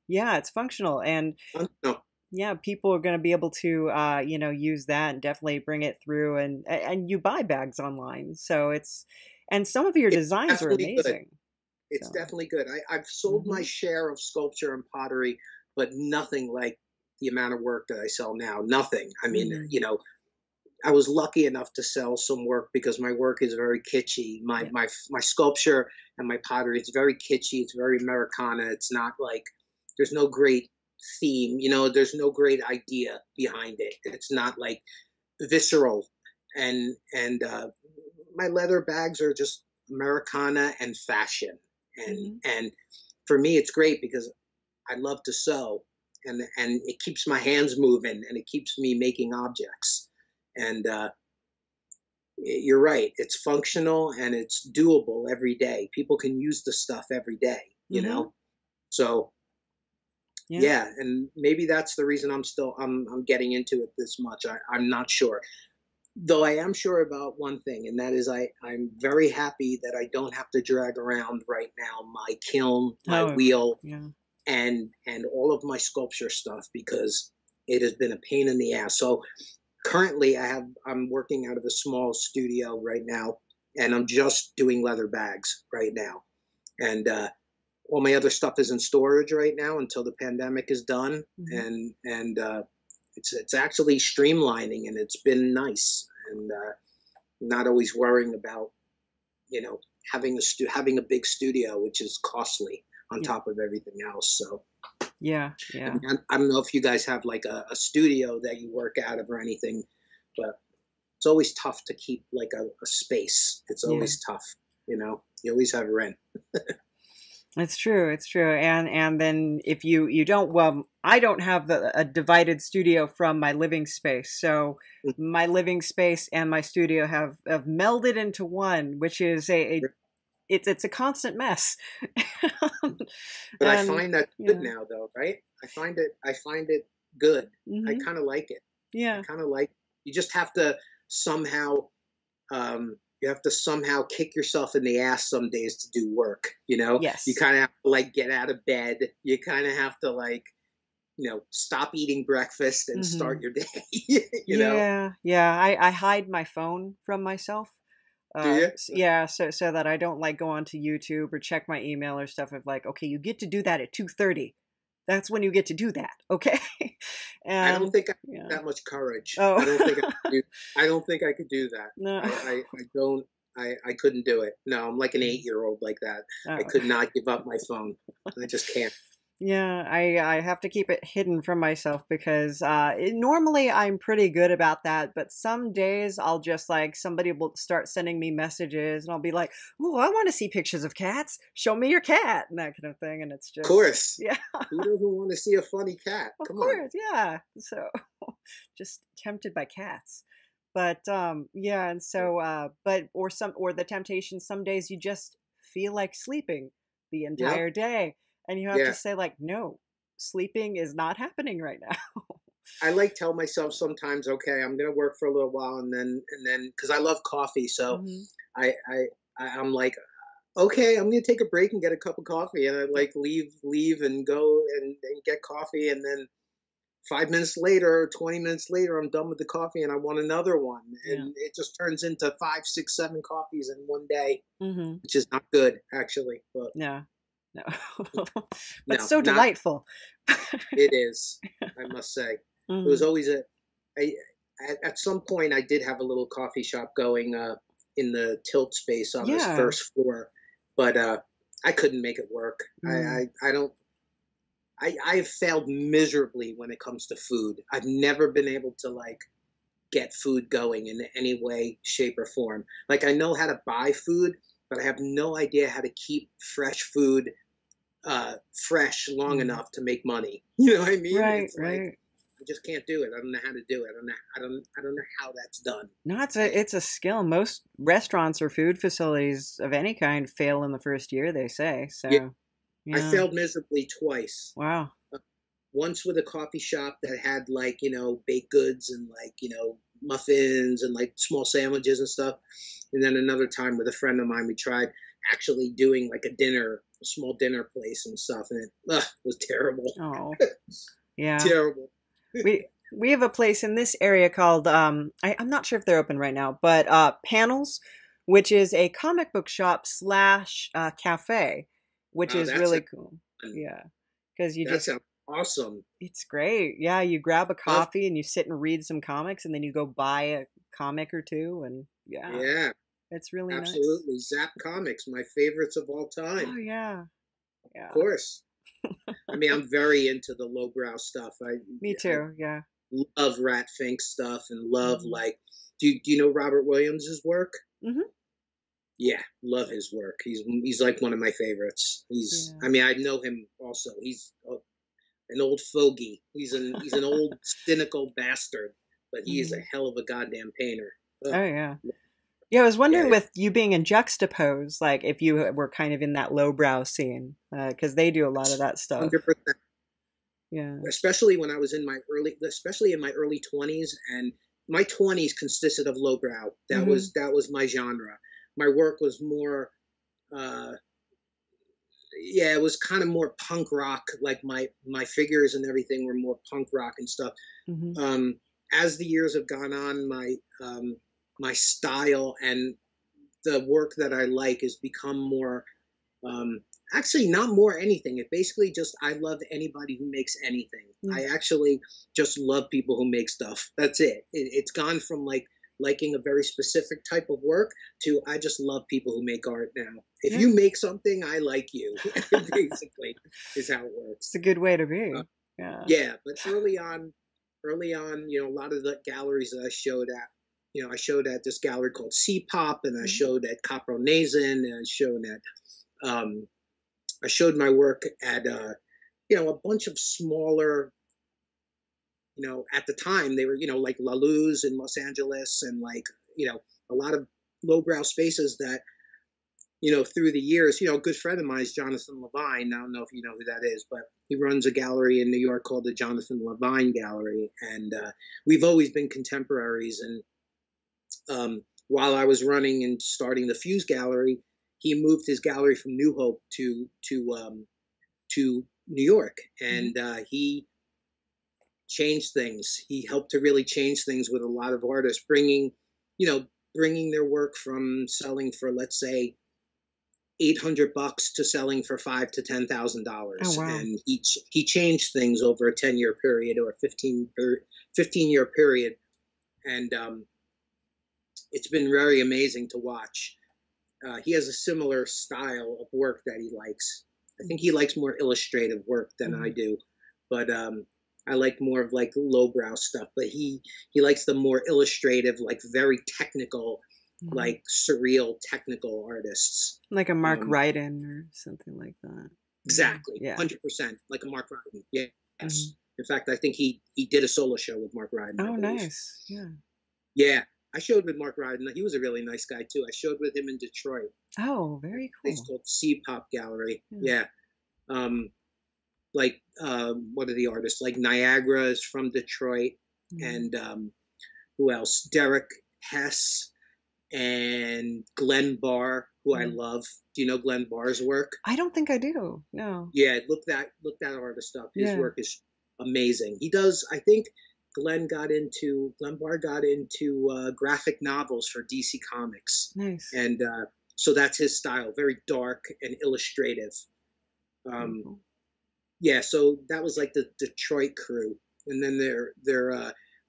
it's functional and. No. Yeah, people are going to be able to, use that and definitely bring it through. And you buy bags online, so and some of your designs are amazing. Good. It's definitely good. I've sold my share of sculpture and pottery, but nothing like the amount of work that I sell now. Nothing. I mean, I was lucky enough to sell some work because my work is very kitschy. My sculpture and my pottery, it's very kitschy. It's very Americana. It's not like there's no great theme, there's no great idea behind it. It's not like visceral, and my leather bags are just Americana and fashion, and for me it's great because I love to sew, and it keeps my hands moving and it keeps me making objects, and you're right, it's functional and it's doable every day. People can use the stuff every day, so yeah, and maybe that's the reason I'm getting into it this much. I'm not sure. Though I am sure about one thing, and that is I'm very happy that I don't have to drag around right now my kiln, my wheel, and all of my sculpture stuff, because it has been a pain in the ass. So currently I'm working out of a small studio right now, and I'm just doing leather bags right now. And all my other stuff is in storage right now until the pandemic is done, and it's actually streamlining, and it's been nice, and not always worrying about having a big studio, which is costly on top of everything else. So I don't know if you guys have like a studio that you work out of or anything, but it's always tough to keep like a space. It's always tough, you always have rent. It's true. And then if you don't, well, I don't have a divided studio from my living space. So my living space and my studio have melded into one, which is it's a constant mess. But I find that good now though, right? I find it good. I kind of like it. Yeah. I kind of like, you just have to somehow, kick yourself in the ass some days to do work, Yes. You kind of have to like get out of bed. You kind of have to like, stop eating breakfast and start your day, know? Yeah. I hide my phone from myself. Do you? Yeah. So that I don't like go onto YouTube or check my email or stuff of like, okay, you get to do that at 2:30. That's when you get to do that. Okay. And I don't think I have that much courage. Oh. I don't think I could do that. No. I don't. I couldn't do it. No, I'm like an 8-year-old like that. Oh. I could not give up my phone. I just can't. Yeah, I have to keep it hidden from myself because normally I'm pretty good about that, but some days I'll just like somebody will start sending me messages and I'll be like, "Oh, I want to see pictures of cats. Show me your cat," and that kind of thing. And it's Of just, course. yeah, Who doesn't want to see a funny cat? of Come on. course, yeah. So just tempted by cats. But yeah, and so but or the temptation some days you just feel like sleeping the Yep. entire day and you have to Yeah. say like no, sleeping is not happening right now. I like tell myself sometimes, okay, I'm gonna work for a little while, and then because I love coffee, so Hmm. I I I'm like, okay, I'm gonna take a break and get a cup of coffee, and I like leave and go and get coffee, and then 5 minutes later, 20 minutes later, I'm done with the coffee and I want another one, Yeah. and it just turns into five, six, seven coffees in one day, Hmm. which is not good actually, but No. No. But no, so not delightful. it is. I must say, it was Hmm. always I, at some point I did have a little coffee shop going in the tilt space on this Yeah. first floor, but I couldn't make it work. Mm. I don't. I've failed miserably when it comes to food. I've never been able to like get food going in any way, shape, or form. Like I know how to buy food, but I have no idea how to keep fresh food fresh long Mm. enough to make money. You know what I mean? Right, It's like right. I just can't do it. I don't know how to do it. I don't know how that's done. No, it's I, a skill. Most restaurants or food facilities of any kind fail in the first year, they say. yeah, So, I yeah. failed miserably twice. Wow. Once with a coffee shop that had like baked goods and like muffins and like small sandwiches and stuff, and then another time with a friend of mine we tried actually doing like a small dinner place and stuff, and it was terrible. Oh, yeah. Terrible. We have a place in this area called I'm not sure if they're open right now, but Panels, which is a comic book shop slash cafe, which Wow, is really cool. Yeah, because you that just sounds awesome. it's great. Yeah, you grab a Love, coffee and you sit and read some comics, and then you go buy a comic or two, and yeah, yeah, it's really nice. absolutely. Zap Comics, my favorites of all Oh time. yeah, Of yeah. course. I mean, I'm very into the lowbrow stuff. Me I too. Yeah. love Rat Fink stuff and love Hmm. like. Do you know Robert Williams's work? Hmm. Yeah, love his work. He's like one of my favorites. I Yeah. mean, I know him also. He's an old fogey. He's an old cynical bastard, but he is a Hmm. hell of a goddamn painter. Ugh. Oh yeah. Yeah, I was Yeah, wondering with you being in Juxtapose, like if you were kind of in that lowbrow scene, because they do a lot of that stuff. 100%. Yeah. Especially when I was especially in my early 20s, and my 20s consisted of lowbrow. Hmm. That was my genre. My work was more, uh, yeah, it was kind of more punk rock. Like my figures and everything were more punk rock and stuff. Hmm. Um, as the years have gone on, my style and the work that I like has become more. Um, Actually, not more anything. It basically just I love anybody who makes anything. Yeah. I actually just love people who make stuff. That's it's gone from like liking a very specific type of work to I just love people who make art now. If Yeah. you make something, I like you. Basically, is how it It's works. a good way to Uh, be. Yeah. yeah, but early on, a lot of the galleries that I showed at, I showed at this gallery called C Pop, and I Mhm. showed at Capronazen, and um, I showed my work at a bunch of smaller, at the time they were, like La Luz in Los Angeles, and like, a lot of lowbrow spaces that, through the years, a good friend of mine is Jonathan Levine. I don't know if you know who that is, but he runs a gallery in New York called the Jonathan Levine Gallery, and we've always been contemporaries. And while I was running and starting the Fuse Gallery, he moved his gallery from New Hope to New York, Mhm. and he changed things. He helped to really change things with a lot of artists, bringing their work from selling for, let's say, $800 to selling for Oh $5,000 to $10,000, wow. and he changed things over a 10-year period or 15-year period, and it's been very amazing to watch. He has a similar style of work that he likes, I think he likes more illustrative work than I do, but I like more of like lowbrow stuff. But he likes the more illustrative, like very technical, like surreal technical artists, like a Mark Ryden or something like that. Exactly, Yeah, 100%, like a Mark Ryden. Yeah, yes. In fact, I think he did a solo show with Mark Ryden. Oh, nice. Yeah. Yeah, I showed with Mark Ryden. He was a really nice guy too. I showed with him in Detroit. Oh, very cool. It's called C Pop Gallery. Yeah. Like what are the artists? Like Niagara is from Detroit, and who else? Derek Hess and Glenn Barr, who I love. Do you know Glenn Barr's work? I don't think I do. No. Yeah, look that artist up. His work is amazing. He does. I think Glenn Barr got into graphic novels for DC Comics. Nice. And so that's his style, very dark and illustrative. Yeah, so that was like the Detroit crew. And then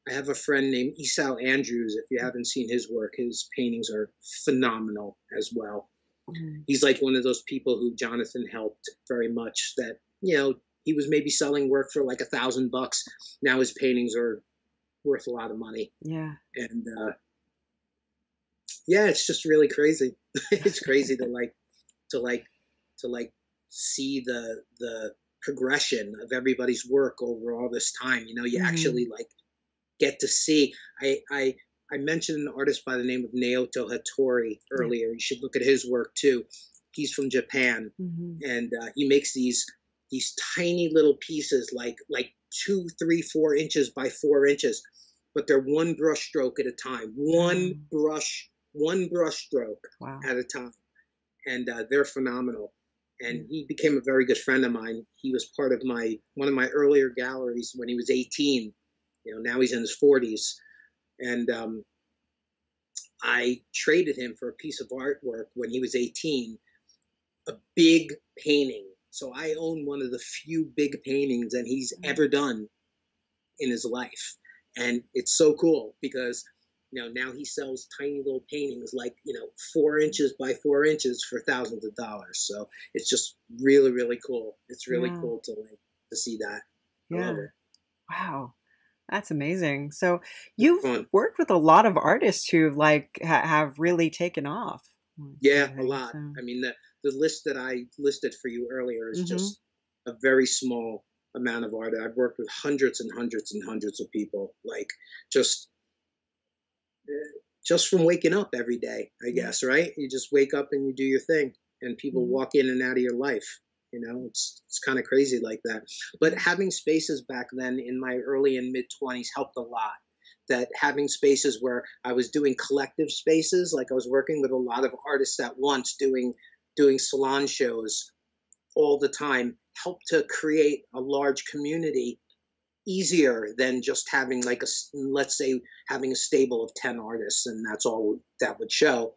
I have a friend named Esau Andrews. If you haven't seen his work, his paintings are phenomenal as well. He's like one of those people who Jonathan helped very much, that, you know, he was maybe selling work for like $1,000. Now his paintings are worth a lot of money. Yeah. And yeah, it's just really crazy. It's crazy to see the progression of everybody's work over all this time. You know, you actually like get to see. I mentioned an artist by the name of Naoto Hattori earlier. You should look at his work too. He's from Japan, and he makes these tiny little pieces, like 2, 3, 4 inches by 4 inches, but they're one brush stroke at a time. One brush stroke at a time, and they're phenomenal. And he became a very good friend of mine. He was part of one of my earlier galleries when he was 18. You know, now he's in his 40s. And I traded him for a piece of artwork when he was 18, a big painting. So I own one of the few big paintings that he's ever done in his life. And it's so cool because, you know, now he sells tiny little paintings, like, you know, 4 inches by 4 inches for thousands of dollars. So it's just really, really cool. It's really cool to see that. I love it. Wow. That's amazing. So you've worked with a lot of artists who have really taken off. Yeah, a lot. So. I mean, the list that I listed for you earlier is just a very small amount of art. I've worked with hundreds and hundreds and hundreds of people, like just from waking up every day, I guess, right? You just wake up and you do your thing, and people walk in and out of your life. You know, it's kind of crazy like that. But having spaces back then in my early and mid 20s helped a lot. That having spaces where I was doing collective spaces, like I was working with a lot of artists at once, doing salon shows all the time, helped to create a large community easier than just having let's say having a stable of 10 artists and that's all that would show.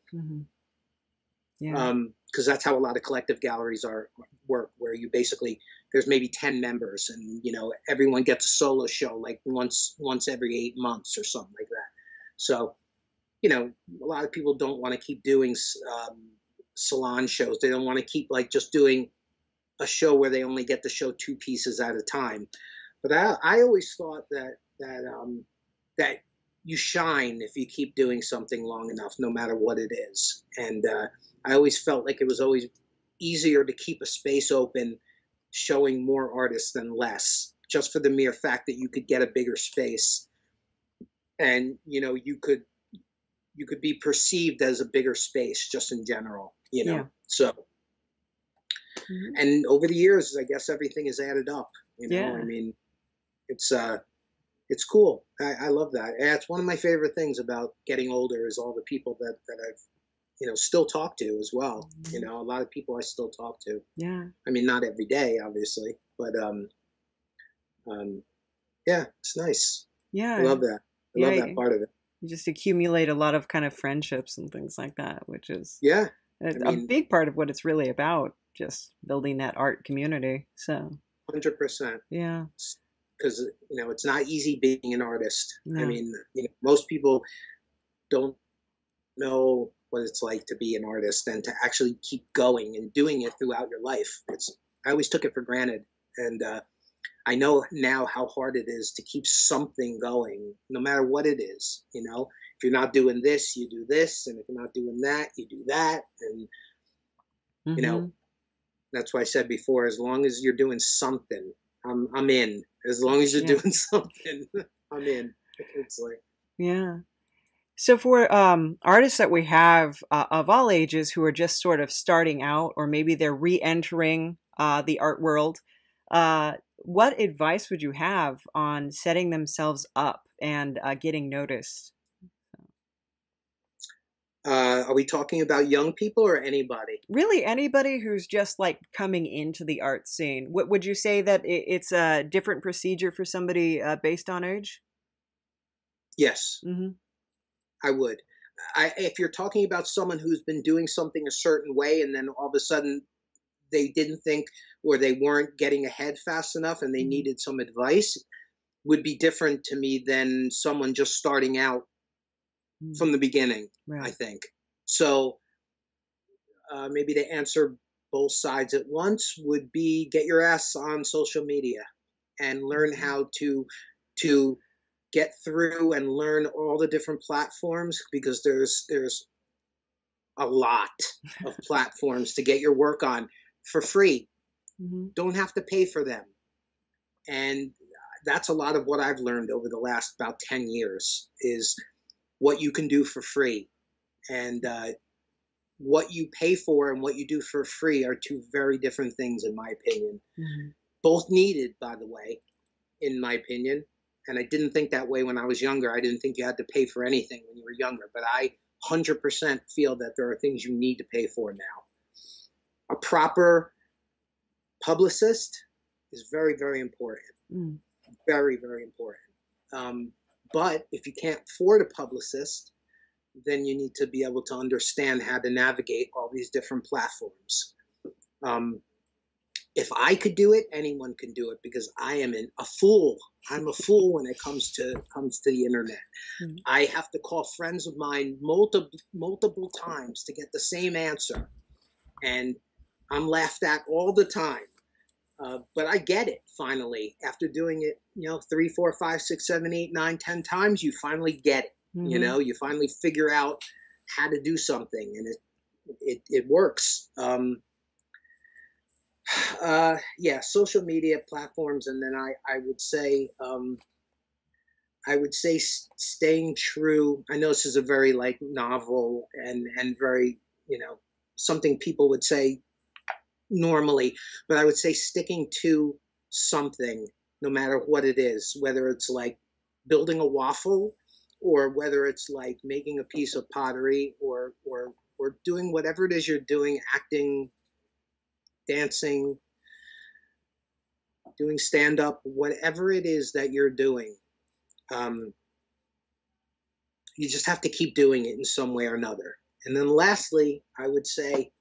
Because that's how a lot of collective galleries work, where you basically, there's maybe 10 members and, you know, everyone gets a solo show like once every 8 months or something like that. So, you know, a lot of people don't want to keep doing salon shows. They don't want to keep just doing a show where they only get to show 2 pieces at a time. But I always thought that you shine if you keep doing something long enough, no matter what it is. And I always felt like it was always easier to keep a space open, showing more artists than less, just for the mere fact that you could get a bigger space, and you know you could be perceived as a bigger space just in general, you know. So, and over the years, I guess everything has added up. You know, I mean, it's cool. I love that. And it's one of my favorite things about getting older is all the people that I've, you know, still talk to as well. You know, a lot of people I still talk to. Yeah. I mean, not every day, obviously, but yeah, it's nice. Yeah. I love that. I love that part of it. You just accumulate a lot of kind of friendships and things like that, which is a big part of what it's really about, just building that art community. So 100%. Yeah. Because, you know, it's not easy being an artist. No. I mean, you know, most people don't know what it's like to be an artist and to actually keep going and doing it throughout your life. I always took it for granted. And I know now how hard it is to keep something going, no matter what it is. You know, if you're not doing this, you do this. And if you're not doing that, you do that. And, you know, that's why I said before, as long as you're doing something, I'm in. As long as you're doing something, I'm in. It's like, yeah. So for artists that we have of all ages who are just sort of starting out, or maybe they're re-entering the art world, what advice would you have on setting themselves up and getting noticed? Are we talking about young people or anybody? Really, anybody who's just like coming into the art scene. What would you say that it's a different procedure for somebody based on age? Yes, I would. If you're talking about someone who's been doing something a certain way and then all of a sudden they didn't think, or they weren't getting ahead fast enough and they needed some advice, would be different to me than someone just starting out from the beginning, I think. So maybe to answer both sides at once would be get your ass on social media and learn how to get through and learn all the different platforms, because there's a lot of platforms to get your work on for free. Don't have to pay for them. And that's a lot of what I've learned over the last about 10 years is what you can do for free. And what you pay for and what you do for free are two very different things, in my opinion. Both needed, by the way, in my opinion. And I didn't think that way when I was younger. I didn't think you had to pay for anything when you were younger. But I 100% feel that there are things you need to pay for now. A proper publicist is very, very important. Very, very important. But if you can't afford a publicist, then you need to be able to understand how to navigate all these different platforms. If I could do it, anyone can do it, because I am a fool. I'm a fool when it comes to the internet. I have to call friends of mine multiple times to get the same answer, and I'm laughed at all the time. But I get it finally after doing it, 3, 4, 5, 6, 7, 8, 9, 10 times. You finally get it. You finally figure out how to do something, and it works. Social media platforms, and then I would say staying true. I know this is a very like novel and very something people would say normally, but I would say sticking to something, no matter what it is, whether it's like building a waffle, or whether it's like making a piece of pottery, or doing whatever it is you're doing, acting, dancing, doing stand-up, whatever it is that you're doing, you just have to keep doing it in some way or another. And then lastly, I would say,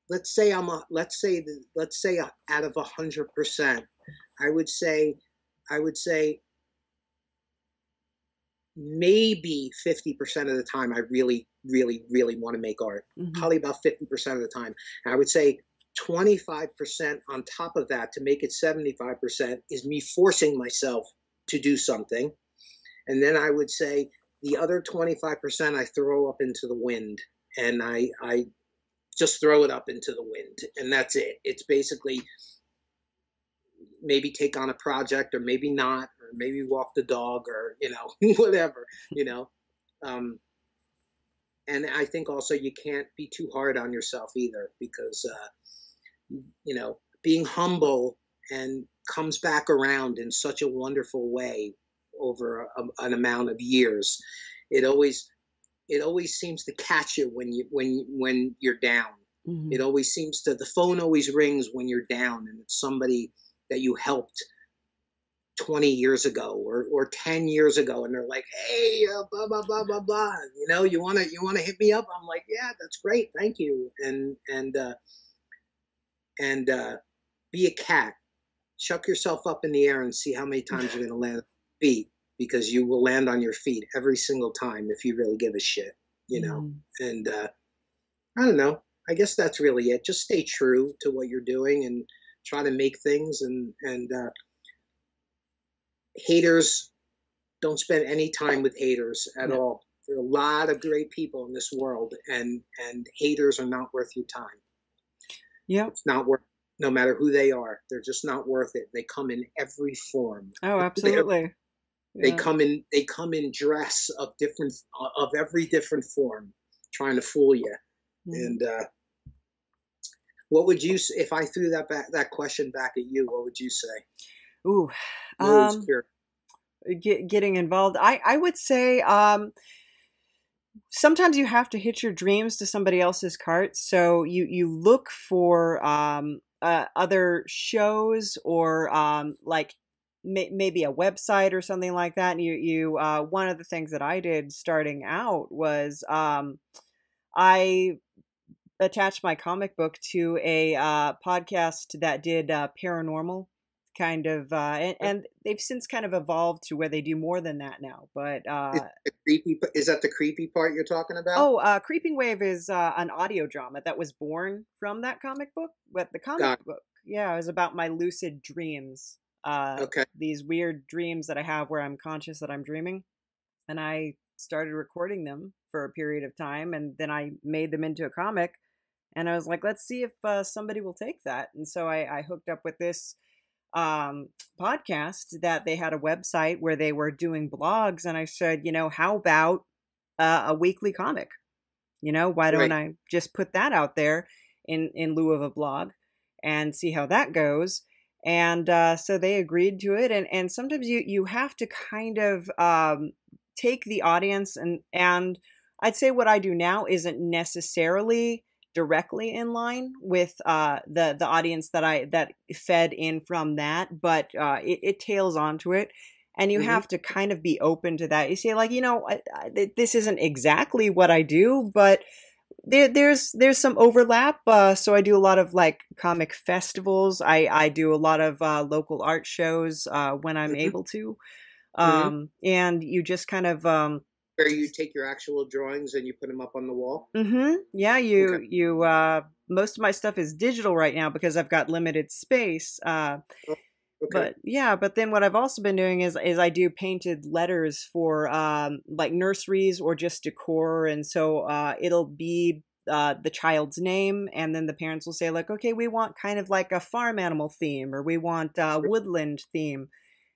let's say out of 100%, I would say maybe 50% of the time I really, really, really want to make art. Probably about 50% of the time. And I would say 25% on top of that to make it 75% is me forcing myself to do something. And then I would say the other 25% I throw up into the wind, and I just throw it up into the wind, and that's it. It's basically maybe take on a project, or maybe not, or maybe walk the dog, or whatever, and I think also you can't be too hard on yourself either, because being humble and comes back around in such a wonderful way over an amount of years. It always seems to catch you when you're down. It always seems to, the phone always rings when you're down, and it's somebody that you helped 20 years ago or 10 years ago, and they're like, hey, blah blah blah blah blah, you want to hit me up? I'm like, yeah, that's great, thank you. And be a cat, chuck yourself up in the air and see how many times you're going to land on your feet, because you will land on your feet every single time if you really give a shit, and I don't know. I guess that's really it. Just stay true to what you're doing and try to make things. And haters, don't spend any time with haters at all. There are a lot of great people in this world, and haters are not worth your time. Yeah, it's not worth. No matter who they are, they're just not worth it. They come in every form. Oh, absolutely. They come in dress of every different form, trying to fool you. And what would you, if I threw that question back at you, what would you say? Ooh, getting involved. I would say sometimes you have to hitch your dreams to somebody else's cart. So you look for other shows or like maybe a website or something like that. And you one of the things that I did starting out was I attached my comic book to a podcast that did paranormal kind of and they've since kind of evolved to where they do more than that now. But is that the creepy part you're talking about? Creeping Wave is an audio drama that was born from that comic book. But the comic book, it was about my lucid dreams. These weird dreams that I have where I'm conscious that I'm dreaming, and I started recording them for a period of time, and then I made them into a comic, and I was like, let's see if somebody will take that. And so I hooked up with this podcast that they had a website where they were doing blogs, and I said, how about a weekly comic? Why don't I just put that out there in lieu of a blog and see how that goes? And so they agreed to it. And sometimes you have to kind of take the audience, and I'd say what I do now isn't necessarily directly in line with the audience that fed in from that, but it tails onto it. And you have to kind of be open to that. You say, like, this isn't exactly what I do, but there's some overlap. So I do a lot of like comic festivals. I do a lot of local art shows when I'm able to. And you just kind of where you take your actual drawings and you put them up on the wall. Yeah, you most of my stuff is digital right now because I've got limited space. But then what I've also been doing is I do painted letters for like nurseries or just decor. And so it'll be the child's name, and then the parents will say, like, okay, we want kind of like a farm animal theme, or we want a woodland theme.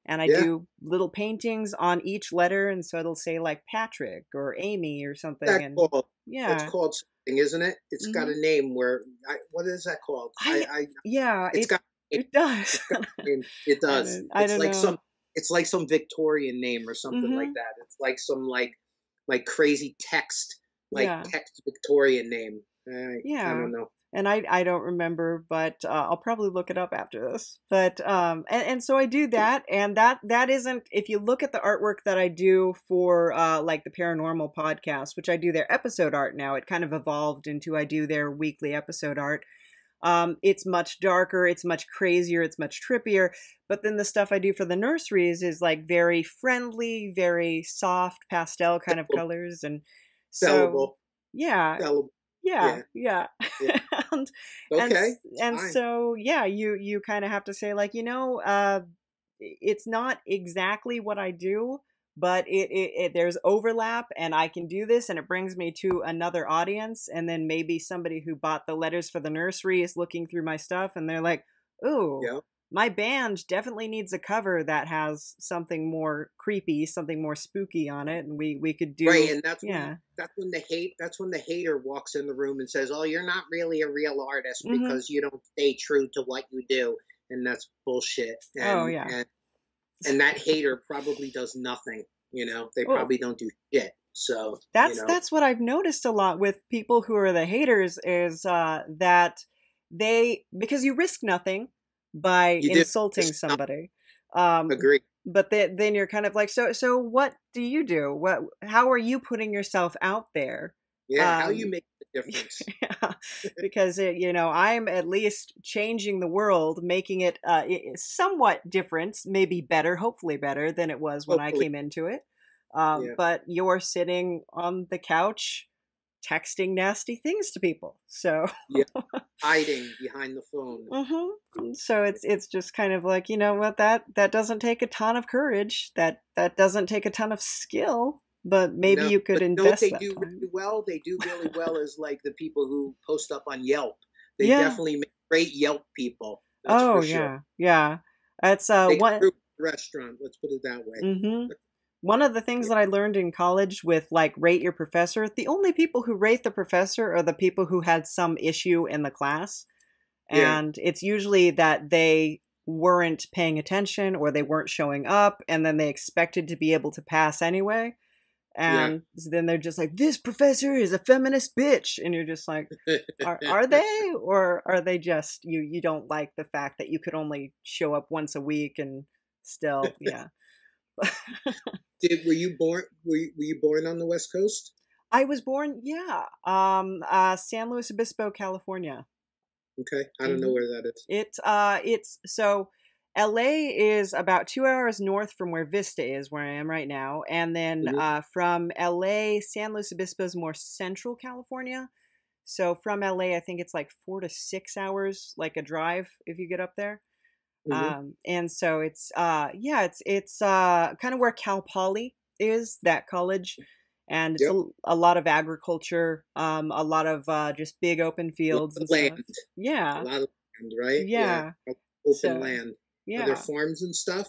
And I do little paintings on each letter, and so it'll say like Patrick or Amy or something. It's called something, isn't it? It's got a name. What is that called? It does. It does. It's like some Victorian name or something like that. It's like some like crazy text Victorian name. I don't know. And I don't remember, but I'll probably look it up after this. But and so I do that, and that isn't, if you look at the artwork that I do for like the paranormal podcast, which I do their episode art now, it kind of evolved into I do their weekly episode art. It's much darker, it's much crazier, it's much trippier. But then the stuff I do for the nurseries is like very friendly, very soft pastel kind of colors, and so Yeah. and so you kind of have to say, like, it's not exactly what I do, but it there's overlap, and I can do this, and it brings me to another audience. And then maybe somebody who bought the letters for the nursery is looking through my stuff, and they're like, "Ooh, my band definitely needs a cover that has something more creepy, something more spooky on it, and we could do." Right, and that's when the hater walks in the room and says, "Oh, you're not really a real artist because you don't stay true to what you do," and that's bullshit. And, and that hater probably does nothing. They probably don't do shit. So that's what I've noticed a lot with people who are the haters is that because you risk nothing by insulting somebody. Agree. But then you're kind of like, so what do you do? How are you putting yourself out there? Yeah, how you make the difference. Because I'm at least changing the world, making it somewhat different, maybe better, hopefully better than it was when I came into it. But you're sitting on the couch texting nasty things to people. So yeah, hiding behind the phone. So it's just kind of like, you know what, that doesn't take a ton of courage. That doesn't take a ton of skill, but maybe you could invest they that do time. really well. They do really well as like the people who post up on Yelp. They Yeah. definitely make great Yelp people. That's Oh for yeah, sure. yeah. That's They one. grew a restaurant. Let's put it that way. One of the things that I learned in college with like rate your professor, the only people who rate the professor are the people who had some issue in the class. And it's usually that they weren't paying attention or they weren't showing up, and then they expected to be able to pass anyway. And then they're just like, this professor is a feminist bitch. And you're just like, are they? Or are they just, you don't like the fact that you could only show up once a week and still, yeah. Were you born on the West Coast? I was born, San Luis Obispo, California. Okay, I don't know where that is. It's so LA is about 2 hours north from where Vista is, where I am right now, and then from LA, San Luis Obispo is more central California. So from LA, I think it's like 4 to 6 hours, like a drive if you get up there. And so it's it's kind of where Cal Poly is, that college, and it's a lot of agriculture, a lot of just big open fields and land. stuff. Yeah, a lot of land, right? Yeah, open land. Yeah, are there farms and stuff?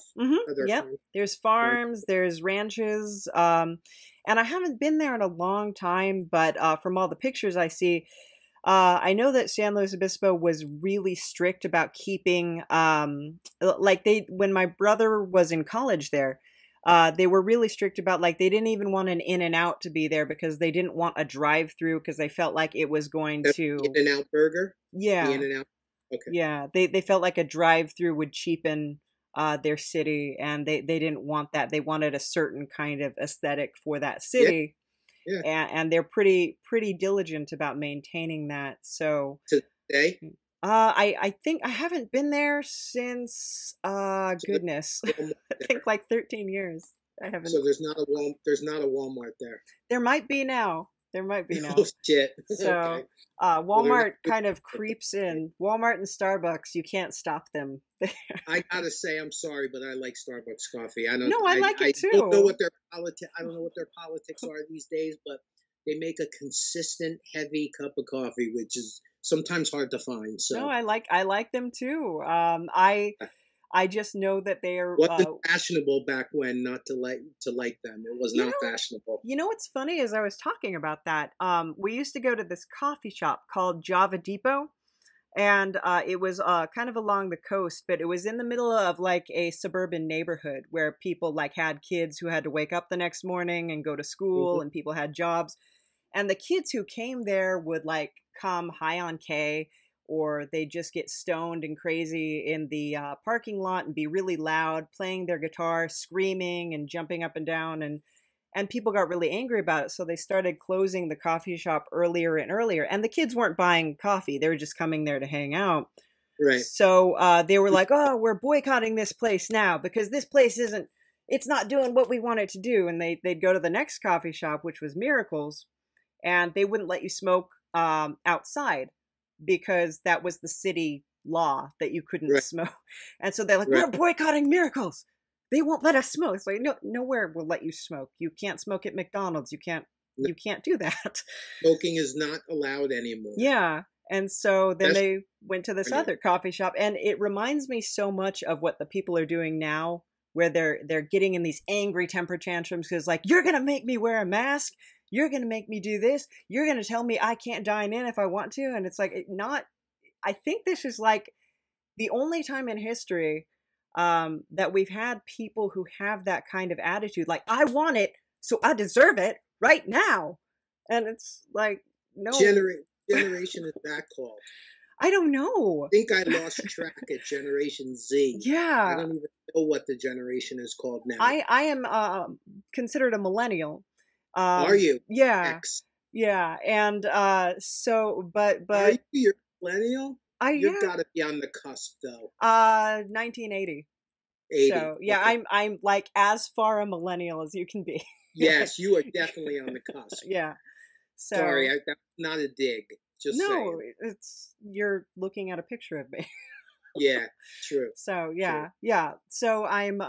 Yep, there's farms, there's ranches, and I haven't been there in a long time, but from all the pictures I see. I know that San Luis Obispo was really strict about keeping, when my brother was in college there, they were really strict about, like, they didn't even want an In-N-Out to be there because they didn't want a drive-through because they felt like it was going to... In-N-Out burger? Yeah. The In-N-Out? Okay. Yeah, they felt like a drive-through would cheapen their city, and they didn't want that. They wanted a certain kind of aesthetic for that city. Yeah. And they're pretty diligent about maintaining that. So today, I think I haven't been there since goodness, I think like 13 years. I haven't. So there's not a Walmart there. There might be now. Oh shit! So okay. Walmart kind of creeps in. Walmart and Starbucks, you can't stop them. I gotta say, I'm sorry, but I like Starbucks coffee. I like it too. I don't know what their politics are these days, but they make a consistent, heavy cup of coffee, which is sometimes hard to find. So no, I like them too. I just know that they are. Wasn't fashionable back when not to like them. It was not fashionable. You know what's funny is I was talking about that. We used to go to this coffee shop called Java Depot, and it was kind of along the coast, but it was in the middle of like a suburban neighborhood where people like had kids who had to wake up the next morning and go to school, and people had jobs, and the kids who came there would like come high on K. Or they just get stoned and crazy in the parking lot and be really loud, playing their guitar, screaming and jumping up and down. And people got really angry about it. So they started closing the coffee shop earlier and earlier. And the kids weren't buying coffee. They were just coming there to hang out. Right. So they were like, oh, we're boycotting this place now because this place it's not doing what we want it to do. And they'd go to the next coffee shop, which was Miracles, and they wouldn't let you smoke outside, because that was the city law that you couldn't smoke. And so they're like, we're boycotting Miracles. They won't let us smoke. It's like, no, nowhere will let you smoke. You can't smoke at McDonald's. You can't do that. Smoking is not allowed anymore. Yeah. And so then they went to this other coffee shop, and it reminds me so much of what the people are doing now, where they're getting in these angry temper tantrums because, like, you're going to make me wear a mask. You're going to make me do this. You're going to tell me I can't dine in if I want to. And it's like, I think this is like the only time in history that we've had people who have that kind of attitude. Like, I want it, so I deserve it right now. And it's like, no. Generation is that called? I don't know. I think I lost track at Generation Z. Yeah. I don't even know what the generation is called now. I am considered a millennial. Are you? Yeah. X. Yeah. And but are you a millennial? You've yeah. got to be on the cusp though. 1980. 80. So yeah, okay. I'm like as far a millennial as you can be. Yes, you are definitely on the cusp. Yeah. Sorry, So that's not a dig. Just no, saying. it's you're looking at a picture of me. Yeah, true, So true. yeah. So I'm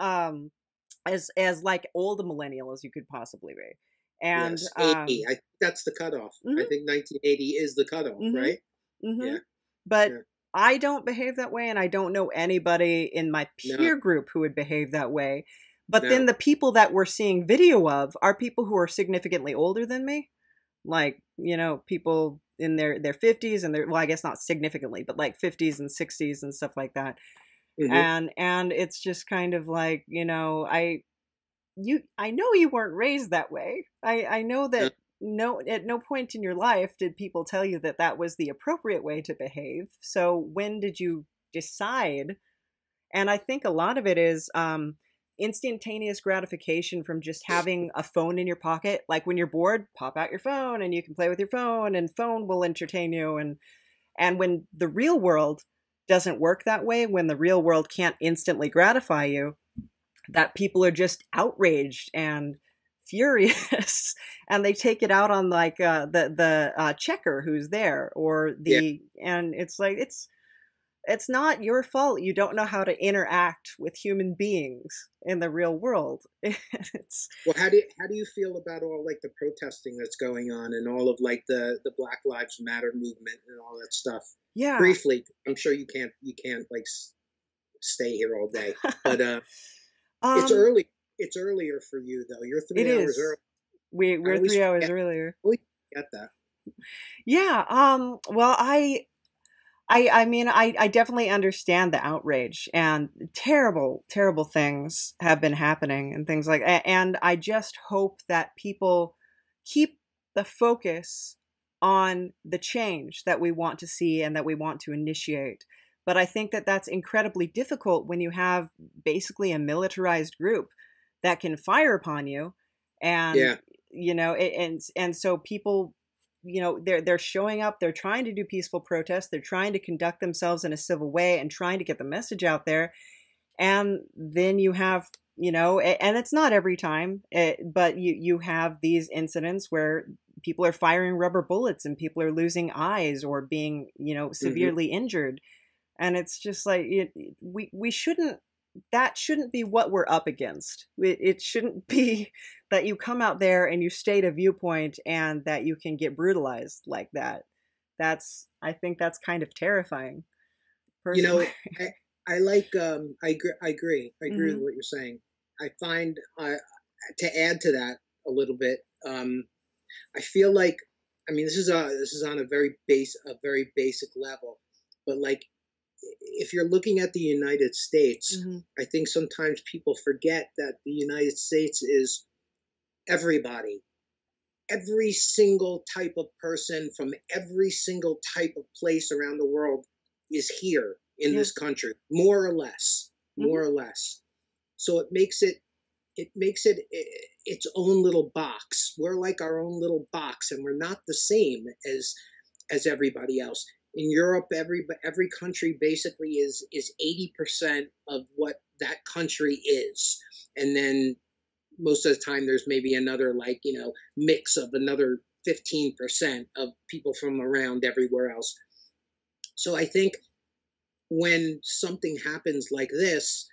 as like old a millennial as you could possibly be. And Yes, 80. I think that's the cutoff. I mhm, think 1980 is the cutoff, mhm, right? mhm. Yeah, But yeah. I don't behave that way, and I don't know anybody in my No, peer group who would behave that way. But then no. the people that we're seeing video of are people who are significantly older than me, like people in their 50s and their, well, I guess not significantly, but like 50s and 60s and stuff like that. Hmm. And it's just kind of like, I know you weren't raised that way. I know No. that no, at no point in your life did people tell you that that was the appropriate way to behave. So when did you decide? And I think a lot of it is instantaneous gratification from just having a phone in your pocket. Like when you're bored, pop out your phone and you can play with your phone, and phone will entertain you. And when the real world doesn't work that way, when the real world can't instantly gratify you, that people are just outraged and furious and they take it out on like the checker who's there, or Yeah. and it's like it's not your fault you don't know how to interact with human beings in the real world. It's Well, how do you feel about all like the protesting that's going on and all of like the Black Lives Matter movement and all that stuff? yeah. Briefly, I'm sure you can't like stay here all day, but it's um early. It's earlier for you though. You're it 3 hours is. early. I We're always 3 hours forget. earlier. Always forget that. Yeah. Well, I mean, I definitely understand the outrage, and terrible, terrible things have been happening and things like, and I just hope that people keep the focus on the change that we want to see and that we want to initiate. But I think that that's incredibly difficult when you have basically a militarized group that can fire upon you, and Yeah. and so people, they're showing up, they're trying to do peaceful protests, they're trying to conduct themselves in a civil way and trying to get the message out there. And then you have, and it's not every time, but you have these incidents where people are firing rubber bullets and people are losing eyes or being, Hmm. severely injured. And it's just like we shouldn't, that shouldn't be what we're up against. It shouldn't be that you come out there and you state a viewpoint and that you can get brutalized like that. I think that's kind of terrifying, You personally. know, I, I like. I agree. I agree. I agree with Hmm. what you're saying. I find to add to that a little bit. I feel like, I mean, this is on a very basic level, but like if you're looking at the United States, Hmm. I think sometimes people forget that the United States is everybody, every single type of person from every single type of place around the world is here in Yeah. this country, more or less, Hmm. more or less. So it makes it its own little box. We're like our own little box, and we're not the same as everybody else. In Europe, every country basically is 80% of what that country is, and then most of the time there's maybe another like mix of another 15% of people from around everywhere else. So I think when something happens like this,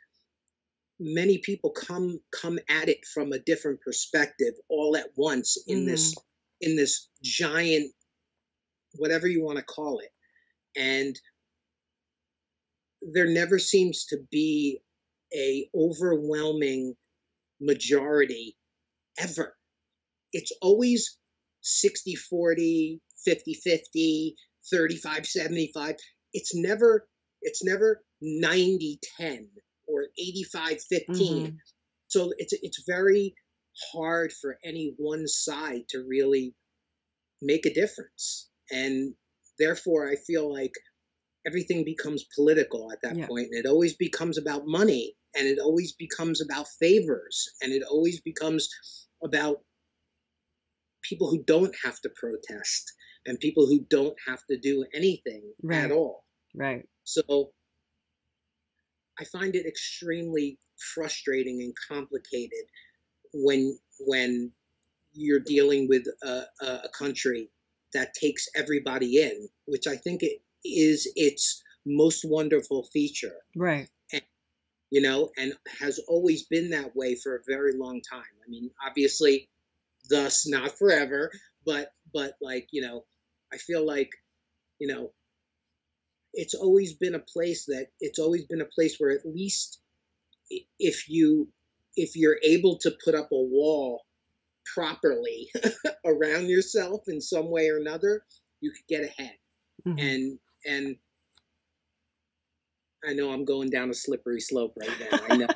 many people come at it from a different perspective all at once in Hmm. this giant, whatever you want to call it. And there never seems to be a overwhelming majority ever. It's always 60-40, 50-50, 35-75. It's never 90-10 or 85-15. Hmm. So it's very hard for any one side to really make a difference. And therefore I feel like everything becomes political at that Yeah. point, and it always becomes about money, and it always becomes about favors, and it always becomes about people who don't have to protest and people who don't have to do anything at Right. all. Right. So I find it extremely frustrating and complicated when you're dealing with a country that takes everybody in, which I think it is its most wonderful feature. Right. And, you know, and has always been that way for a very long time. I mean, obviously, thus not forever, but like, you know, I feel like, you know, it's always been a place where at least if you're able to put up a wall properly around yourself in some way or another, you could get ahead. Mm-hmm. And I know I'm going down a slippery slope right now. I know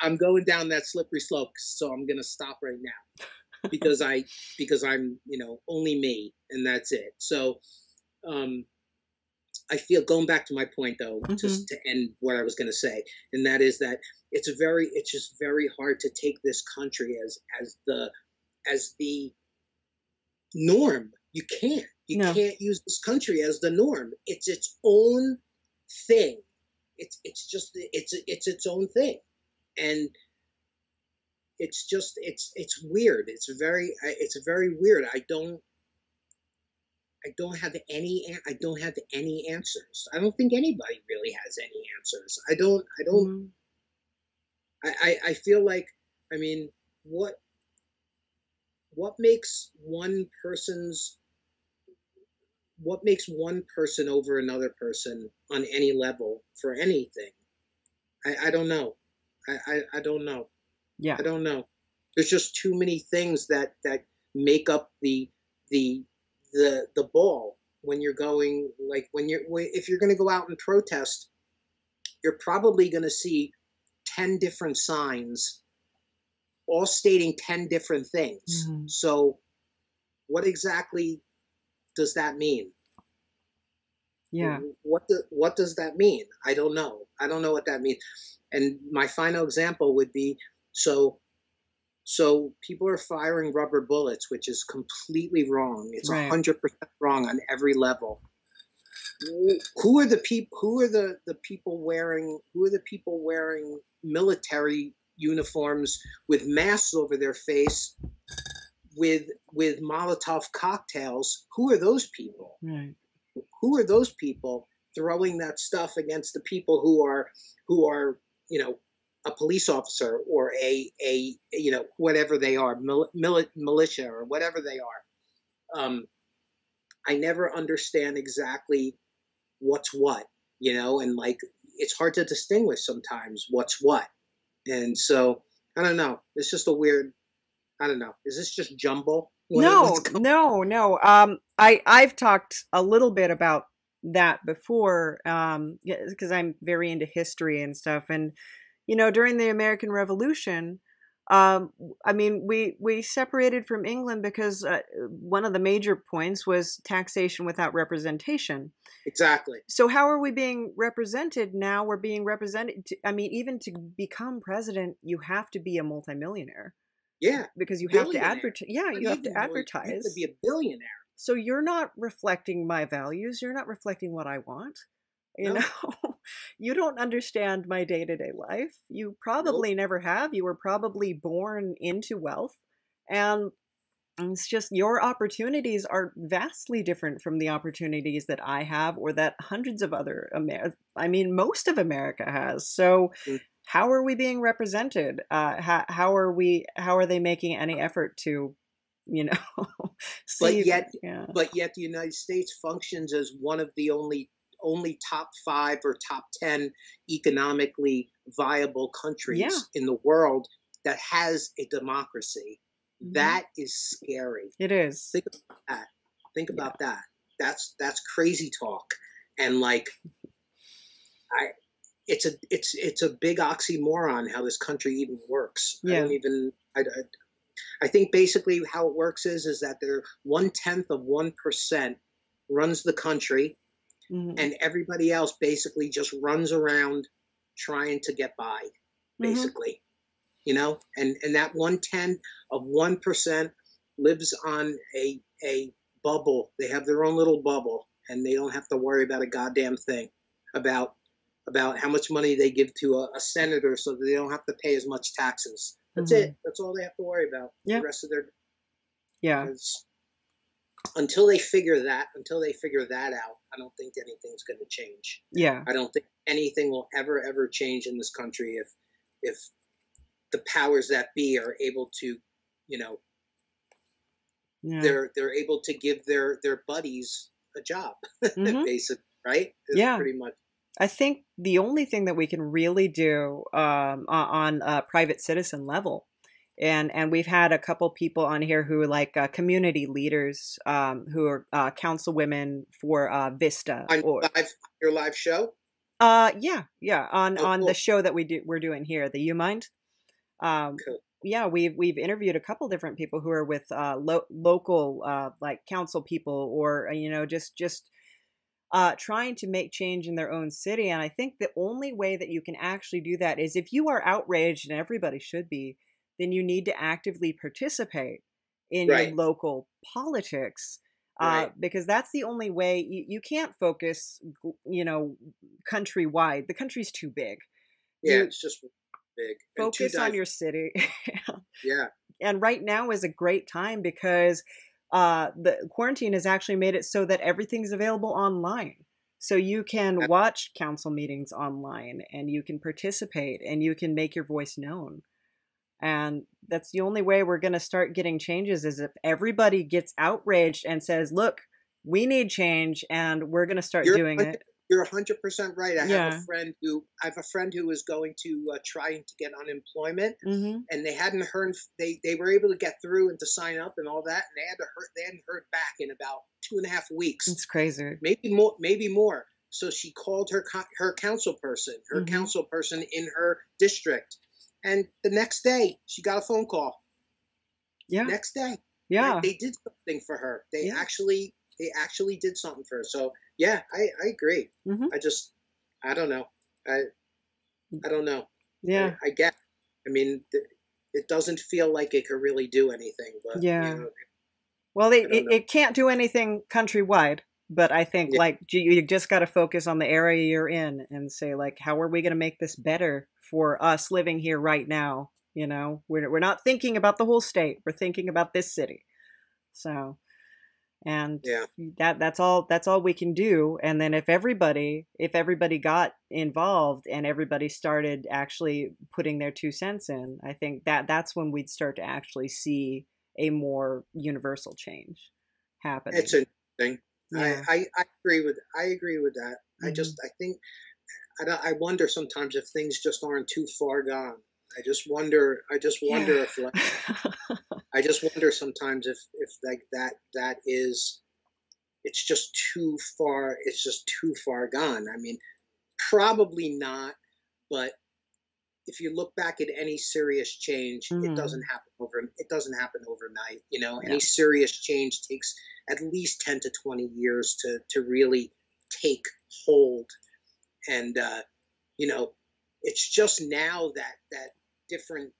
I'm going down that slippery slope, so I'm going to stop right now because I'm, you know, only me, and that's it. So, I feel, going back to my point though, mm-hmm. just to end what I was going to say, and that is that it's just very hard to take this country as the norm. You can't use this country as the norm. It's its own thing. It's its own thing, and it's weird. It's very weird. I don't have any answers. I don't think anybody really has any answers. I feel like, I mean, what makes one person over another person on any level for anything? I don't know. I don't know. Yeah. I don't know. There's just too many things that make up the ball when you're going, like, if you're going to go out and protest, you're probably going to see 10 different signs all stating 10 different things. Mm-hmm. So what exactly does that mean? Yeah. What does that mean? I don't know. I don't know what that means. And my final example would be, so people are firing rubber bullets, which is completely wrong. It's 100% wrong on every level. Who are the people wearing military uniforms with masks over their face with Molotov cocktails? Who are those people? Right. Who are those people throwing that stuff against the people who are, you know, a police officer or a you know, whatever they are, militia or whatever they are? I never understand exactly what's what, you know, and like, it's hard to distinguish sometimes what's what. And so, I don't know. It's just a weird, I don't know. Is this just jumble? No. I've talked a little bit about that before, because I'm very into history and stuff. And, you know, during the American Revolution, I mean, we separated from England because one of the major points was taxation without representation. Exactly. So how are we being represented now? We're being represented. I mean, even to become president, you have to be a multimillionaire. Yeah. Because you have to advertise. Yeah, you have to advertise. You have to be a billionaire. So you're not reflecting my values. You're not reflecting what I want. You know, you don't understand my day-to-day life. You probably never have. You were probably born into wealth. And it's just, your opportunities are vastly different from the opportunities that I have or that hundreds of other, most of America has. So how are we being represented? How are they making any effort to, you know, see? But yet the United States functions as one of the only top 5 or top 10 economically viable countries in the world that has a democracy. Mm-hmm. That is scary. It is. Think about that. That's crazy talk. And like, it's a big oxymoron how this country even works. Yeah. I think basically how it works is that they're 0.1% runs the country. Mm-hmm. And everybody else basically just runs around trying to get by, basically, mm-hmm. you know, and that 0.1% lives on a bubble. They have their own little bubble, and they don't have to worry about a goddamn thing about how much money they give to a senator, so that they don't have to pay as much taxes. That's mm-hmm. it. That's all they have to worry about. Yeah. The rest of their, Yeah. Because until they figure that out, I don't think anything's going to change. Yeah. I don't think anything will ever change in this country if the powers that be are able to, you know, Yeah. they're able to give their buddies a job, Mm-hmm. basically, right? Is Yeah. pretty much. I think the only thing that we can really do on a private citizen level, and we've had a couple people on here who are like community leaders who are councilwomen for Vista On or your live show. yeah on Oh, the cool. show that we're doing here, the You Mind. Cool. Yeah, we've interviewed a couple different people who are with local like council people or you know just trying to make change in their own city. And I think the only way that you can actually do that is if you are outraged, and everybody should be, then you need to actively participate in Right. your local politics. Right. Because that's the only way you can't focus, you know, countrywide. The country's too big. Yeah, You it's just big. And too focus on your city. Yeah. And right now is a great time because the quarantine has actually made it so that everything's available online. So you can watch council meetings online and you can participate and you can make your voice known. And that's the only way we're going to start getting changes is if everybody gets outraged and says, look, we need change and we're going to start doing it. You're 100% right. I Yeah. have a friend who was going to trying to get unemployment, Mm-hmm. and they hadn't heard. They were able to get through and to sign up and all that, and they hadn't heard back in about 2.5 weeks, It's crazy. maybe more. So she called her council person, Mhm. council person in her district, and the next day she got a phone call. Yeah. Next day, Yeah. right? They did something for her. They Yeah. actually did something for her. So yeah, I agree. Mhm. I don't know. I don't know. Yeah. I get. I mean, it doesn't feel like it could really do anything. But Yeah. you know, Well, I don't know. it can't do anything countrywide, but I think Yeah. like you just got to focus on the area you're in and say like, how are we going to make this better for us living here right now? You know, we're not thinking about the whole state. We're thinking about this city. So, and Yeah. that's all we can do. And then if everybody got involved and everybody started actually putting their 2 cents in, I think that's when we'd start to actually see a more universal change happening. It's interesting. Yeah. I agree with that. Mhm. I think I wonder sometimes if things just aren't too far gone. I just wonder if like, I just wonder sometimes if like that is, it's just too far gone. I mean, probably not, but if you look back at any serious change, Mhm. it doesn't happen overnight. You know, Yeah. any serious change takes at least 10 to 20 years to really take hold. And you know, it's just now that different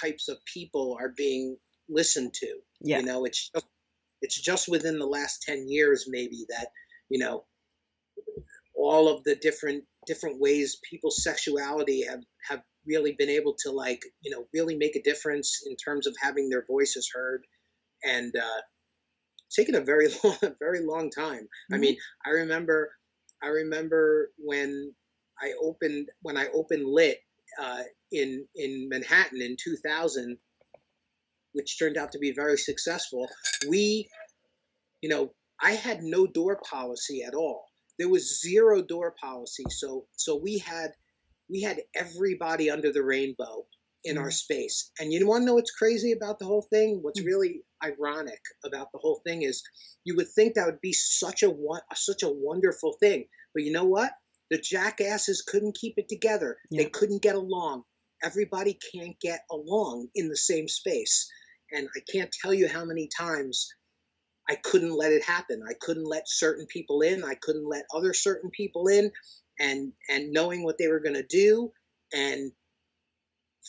types of people are being listened to. Yeah. You know, it's just within the last 10 years maybe that, you know, all of the different ways people's sexuality have really been able to, like, you know, really make a difference in terms of having their voices heard. And it's taken a very long time. I Mhm. mean, I remember when I opened Lit in Manhattan in 2000, which turned out to be very successful. You know, I had no door policy at all. There was zero door policy. So we had everybody under the rainbow in our space. And you want to know what's crazy about the whole thing? What's really ironic about the whole thing is you would think that would be such a wonderful thing. But you know what? The jackasses couldn't keep it together. Yeah. They couldn't get along. Everybody can't get along in the same space. And I can't tell you how many times I couldn't let it happen. I couldn't let certain people in. I couldn't let other certain people in, and knowing what they were going to do. And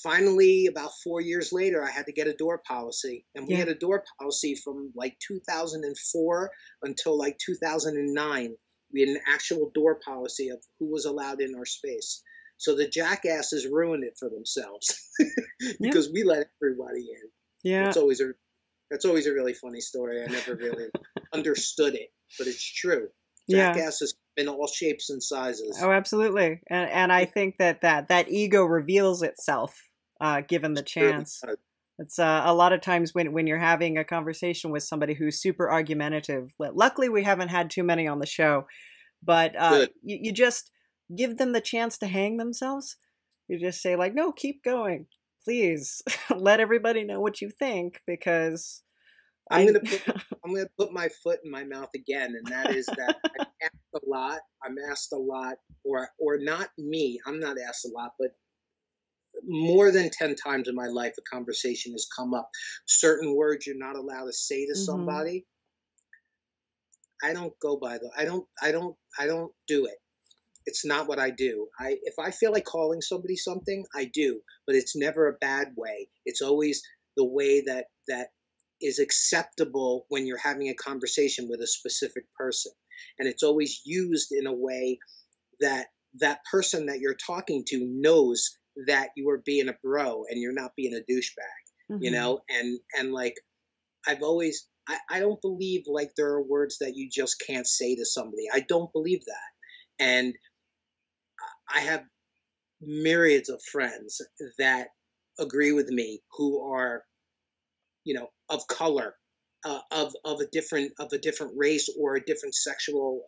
finally, about 4 years later, I had to get a door policy. And we Yeah. had a door policy from like 2004 until like 2009. We had an actual door policy of who was allowed in our space. So the jackasses ruined it for themselves because we let everybody in. Yeah. It's always That's always a really funny story. I never really understood it, but it's true. Yeah. Jackasses in all shapes and sizes. Oh, absolutely. And I think that ego reveals itself, given the chance. It's a lot of times when you're having a conversation with somebody who's super argumentative. Luckily, we haven't had too many on the show, but you just give them the chance to hang themselves. You just say like, no, keep going, please. Let everybody know what you think, because I'm gonna put my foot in my mouth again, and that is that I'm asked a lot, or not me. I'm not asked a lot, but more than 10 times in my life, a conversation has come up. Certain words you're not allowed to say to somebody. I don't go by the. I don't do it. It's not what I do. If I feel like calling somebody something, I do, but it's never a bad way. It's always the way that is acceptable when you're having a conversation with a specific person. And it's always used in a way that that person that you're talking to knows that you are being a bro and you're not being a douchebag, you know? And like, I've always, I don't believe like there are words that you just can't say to somebody. I don't believe that. And I have myriads of friends that agree with me who are, you know, of color, of a different race or a different sexual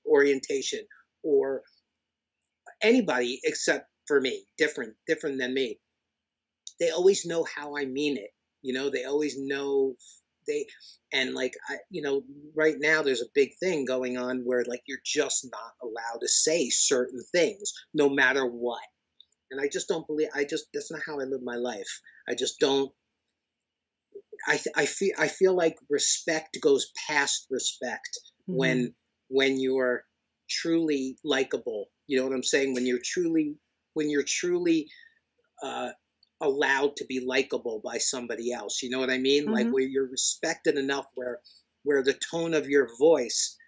orientation, or anybody except for me, different than me. They always know how I mean it. You know, they always know and like, you know, right now there's a big thing going on where like you're just not allowed to say certain things no matter what. And I just don't believe, that's not how I live my life. I just don't. I feel like respect goes past respect when you're truly likable. You know what I'm saying? When you're truly allowed to be likable by somebody else. You know what I mean? Like where you're respected enough where the tone of your voice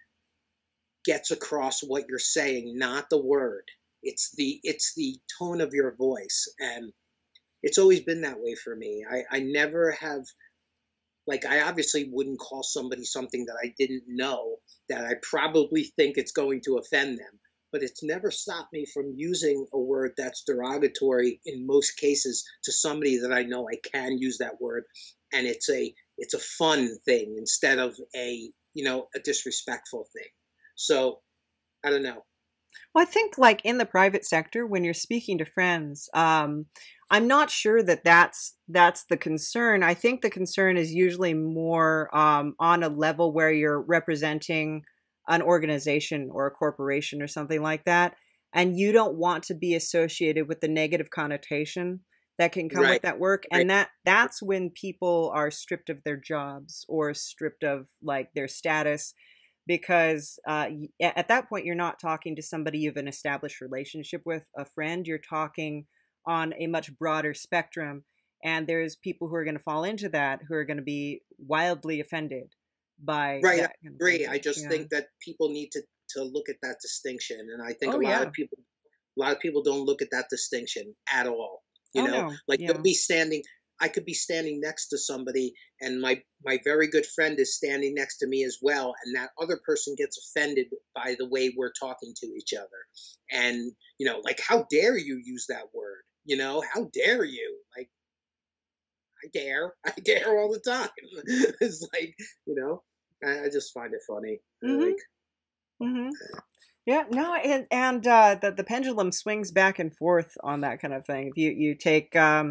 gets across what you're saying, not the word. It's the tone of your voice. And it's always been that way for me. I never have, like, I obviously wouldn't call somebody something that I didn't know, that I probably think it's going to offend them. But it's never stopped me from using a word that's derogatory in most cases to somebody that I know I can use that word. And it's a fun thing instead of a disrespectful thing. So I don't know. Well, I think like in the private sector, when you're speaking to friends, I'm not sure that's the concern. I think the concern is usually more on a level where you're representing an organization or a corporation or something like that, and you don't want to be associated with the negative connotation that can come with that work. And that's when people are stripped of their jobs or stripped of like their status. Because at that point, you're not talking to somebody you have an established relationship with, a friend. You're talking on a much broader spectrum. And there's people who are going to fall into that, who are going to be wildly offended by that. I agree. I just think that people need to look at that distinction. And I think a lot of people don't look at that distinction at all. You know, they'll be standing. I could be standing next to somebody and my very good friend is standing next to me as well. And that other person gets offended by the way we're talking to each other. And, you know, like, how dare you use that word? You know, how dare you? Like, I dare all the time. It's like, you know, I just find it funny. Yeah, no, and the pendulum swings back and forth on that kind of thing. If you take, I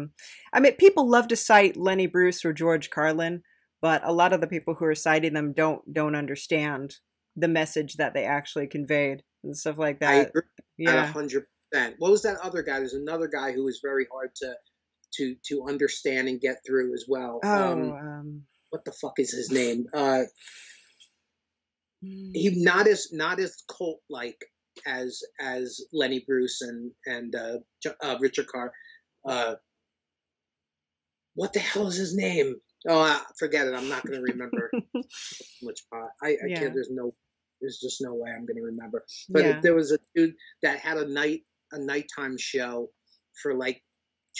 mean, people love to cite Lenny Bruce or George Carlin, but a lot of the people who are citing them don't understand the message that they actually conveyed and stuff like that. I agree. Yeah, 100%. What was that other guy? There's another guy who was very hard to understand and get through as well. What the fuck is his name? He not as cult like as Lenny Bruce and Richard Carr. What the hell is his name? Oh, forget it. I'm not going to remember. Which part? I can't. There's just no way I'm going to remember. But there was a dude that had a nighttime show for like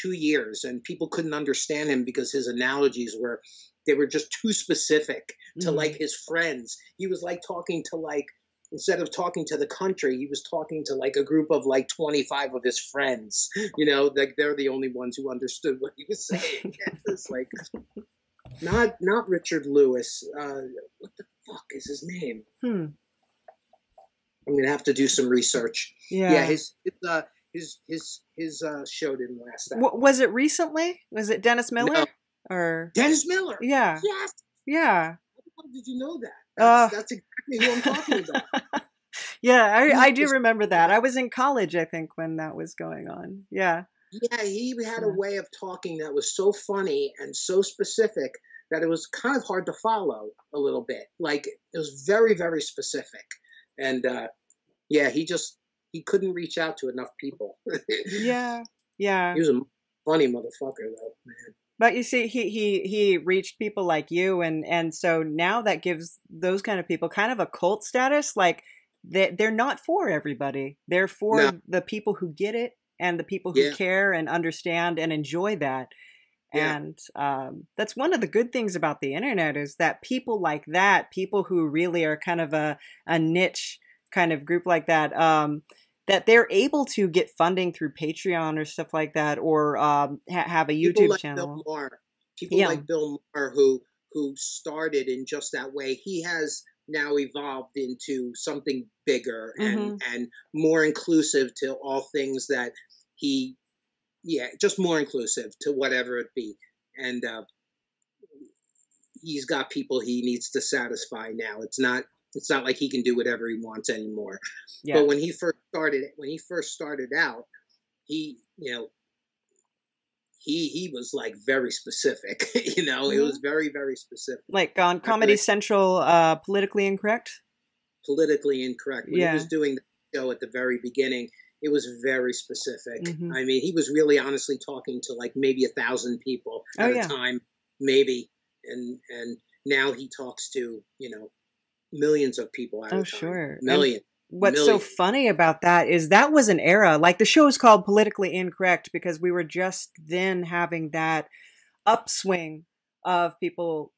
2 years, and people couldn't understand him because his analogies were, they were just too specific to like his friends. He was like talking to like, instead of talking to the country, he was talking to like a group of like 25 of his friends, you know, like they're the only ones who understood what he was saying. It's like, not Richard Lewis. What the fuck is his name? I'm going to have to do some research. Yeah. His show didn't last that long. Was it recently? Was it Dennis Miller? No. Or Dennis Miller? Yeah. Yes. Yeah. How did you know that? That's exactly who I'm talking about. Yeah, I do remember that. I was in college, I think, when that was going on. Yeah. Yeah, he had a way of talking that was so funny and so specific that it was kind of hard to follow a little bit. Like, it was very, very specific. And, yeah, he couldn't reach out to enough people. Yeah. Yeah. He was a funny motherfucker, though, man. But you see, he reached people like you, and so now that gives those kind of people kind of a cult status. Like, they're not for everybody. They're for the people who get it and the people who care and understand and enjoy that. Yeah. And that's one of the good things about the internet, is that people like that, people who really are kind of a niche kind of group like that, that they're able to get funding through Patreon or stuff like that, or have a YouTube like channel. People like Bill Maher, who started in just that way. He has now evolved into something bigger and more inclusive to all things that just more inclusive to whatever it be. And he's got people he needs to satisfy now. It's not like he can do whatever he wants anymore. Yeah. But when he first started out, he was like very specific. You know, it was very, very specific. Like on Comedy Central, Politically Incorrect? Politically Incorrect. When he was doing the show at the very beginning, it was very specific. I mean, he was really honestly talking to like maybe 1,000 people at a time, maybe. And now he talks to, millions of people at a time. Sure. Millions. What's so funny about that is that was an era, like the show is called Politically Incorrect because we were just then having that upswing of people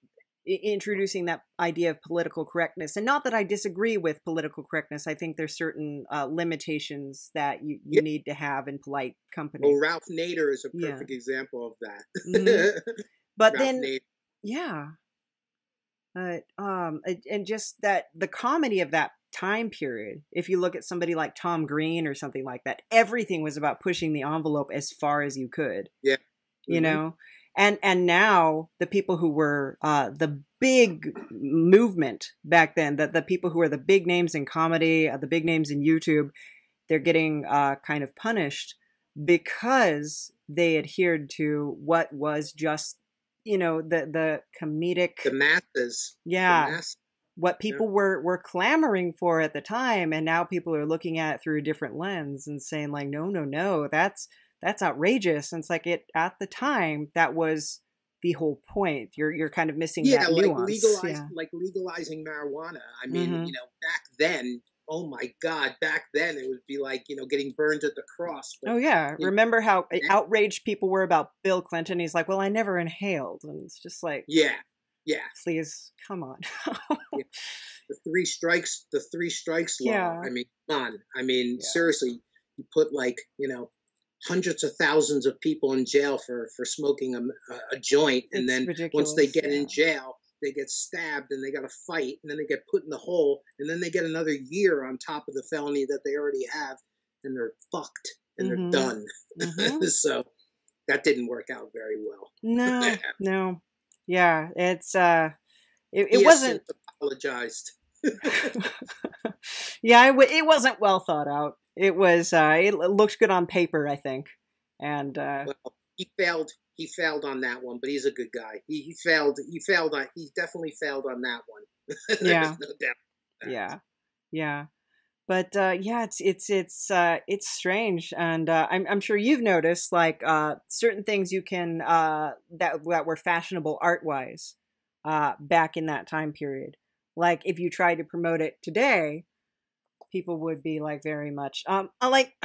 introducing that idea of political correctness. And not that I disagree with political correctness. I think there's certain limitations that you need to have in polite company. Well, Ralph Nader is a perfect example of that. But Ralph then, Nader. And just that the comedy of that time period, if you look at somebody like Tom Green or something like that, everything was about pushing the envelope as far as you could. Yeah. You know? And now the people who were the big movement back then, the people who are the big names in comedy, the big names in YouTube, they're getting kind of punished because they adhered to what was just, the comedic, the masses. Yeah. The masses. What people were clamoring for at the time, and now people are looking at it through a different lens and saying like, no, that's outrageous. And it's like at the time that was the whole point. You're kind of missing that nuance. Like legalizing marijuana. I mean, back then, oh my God, back then it would be like, getting burned at the cross. But, remember how outraged people were about Bill Clinton? He's like, well, I never inhaled. And it's just like, yeah. Please, come on. The three strikes law. Yeah. I mean, come on. I mean, seriously, you put like, hundreds of thousands of people in jail for smoking a joint. And then once they get in jail, they get stabbed and they got to fight. And then they get put in the hole. And then they get another year on top of the felony that they already have. And they're fucked and they're done. So that didn't work out very well. No. Yeah, it's it wasn't apologized. It wasn't well thought out. It was it looked good on paper, I think, and well, he failed on that one, but he's a good guy. He definitely failed on that one. Yeah, no doubt. Yeah. But it's strange, and I'm sure you've noticed like certain things you can that were fashionable art wise back in that time period. Like if you tried to promote it today, people would be like very much like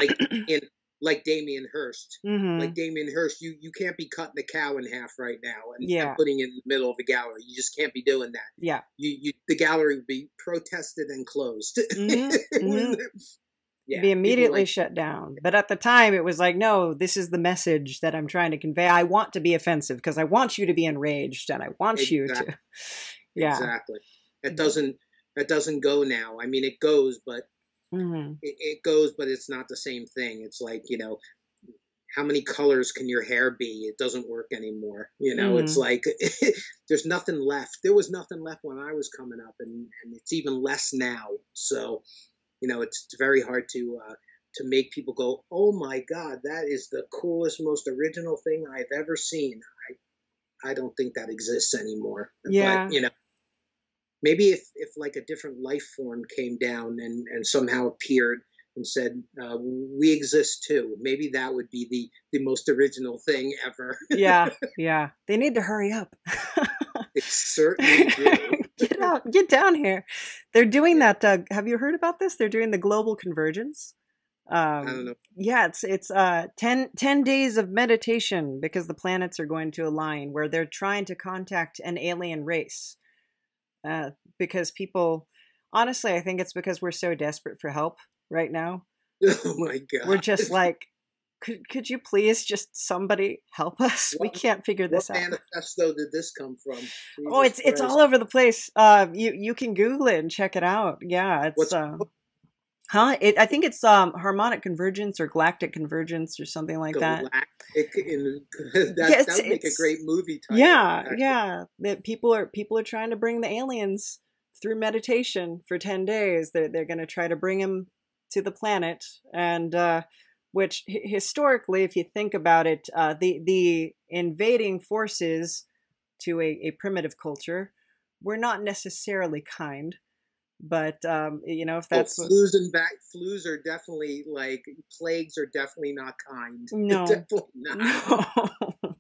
like Damien Hirst. Mm-hmm. Like Damien Hirst, you can't be cutting a cow in half right now and Yeah. putting it in the middle of a gallery. You just can't be doing that. Yeah. The gallery would be protested and closed. Mm-hmm. Mm-hmm. Yeah, be immediately like, shut down. But at the time, it was like, no, this is the message that I'm trying to convey. I want to be offensive because I want you to be enraged, and I want you to. Yeah, exactly. That doesn't go now. I mean, it goes, but it goes, but it's not the same thing. It's like, you know, how many colors can your hair be? It doesn't work anymore. You know, it's like there's nothing left. There was nothing left when I was coming up, and it's even less now. So, you know, it's very hard to make people go, oh my God, that is the coolest, most original thing I've ever seen. I don't think that exists anymore. Yeah. But, you know, maybe if like a different life form came down and somehow appeared and said, we exist too, maybe that would be the most original thing ever. Yeah. Yeah. They need to hurry up. They certainly do. Get down here. They're doing that. Have you heard about this? They're doing the global convergence. I don't know. Yeah, it's 10 days of meditation because the planets are going to align, where they're trying to contact an alien race. Because people, honestly, I think it's because we're so desperate for help right now. Oh my God. We're just like, could you please just somebody help us? We can't figure this out. What manifesto did this come from? Jesus it's all over the place. You can Google it and check it out. Yeah, it's I think it's harmonic convergence or galactic convergence or something like that. That would make a great movie title. Yeah, actually. Yeah. That people are trying to bring the aliens through meditation for 10 days. They're going to try to bring them to the planet, and which historically, if you think about it, the invading forces to a primitive culture were not necessarily kind. But you know, if that's flus are definitely, like, plagues are definitely not kind. No, definitely not. No.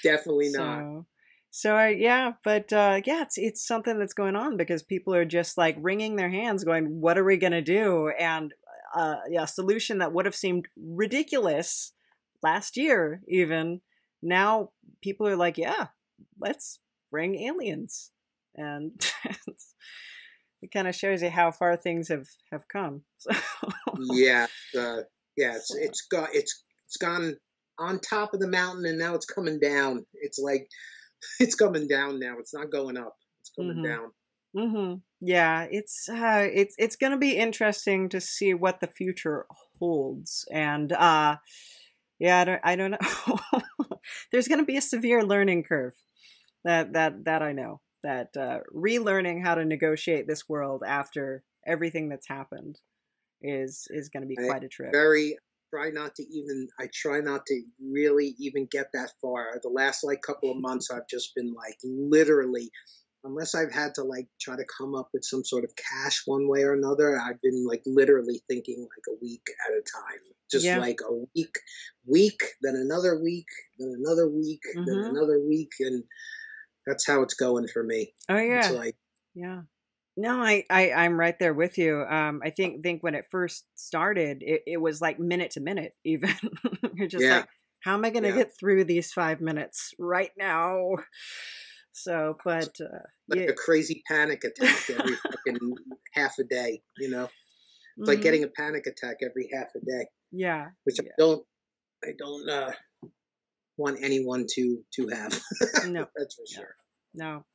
Definitely not. So yeah, but yeah, it's something that's going on because people are just like wringing their hands, going, "What are we gonna do?" And a solution that would have seemed ridiculous last year, even now, people are like, "Yeah, let's bring aliens," and it kind of shows you how far things have come. So. Yeah, it's gone on top of the mountain, and now it's coming down. It's like it's coming down now. It's not going up. It's coming down. Mm-hmm. Yeah, it's going to be interesting to see what the future holds, and yeah, I don't know. There's going to be a severe learning curve. That I know. That relearning how to negotiate this world after everything that's happened is going to be quite a trip. I try not to really even get that far. The last couple of months, I've just been literally, unless I've had to try to come up with some sort of cash one way or another, I've been literally thinking a week at a time. Just a week, then another week, then another week, then another week, and that's how it's going for me. Oh yeah, it's yeah. No, I'm right there with you. I think when it first started, it was minute to minute. Even you're just how am I going to get through these 5 minutes right now? So, but a crazy panic attack every fucking half a day. You know, it's like getting a panic attack every half a day. Yeah, which I don't want anyone to have. No, that's for sure. No,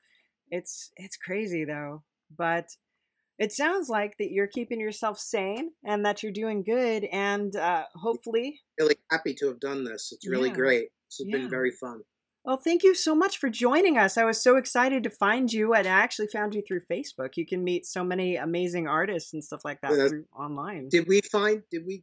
it's crazy though. But it sounds like that you're keeping yourself sane and that you're doing good, and hopefully. Really happy to have done this. It's really great. It's been very fun. Well, thank you so much for joining us. I was so excited to find you, and I actually found you through Facebook. You can meet so many amazing artists and stuff like that through online. Did you find me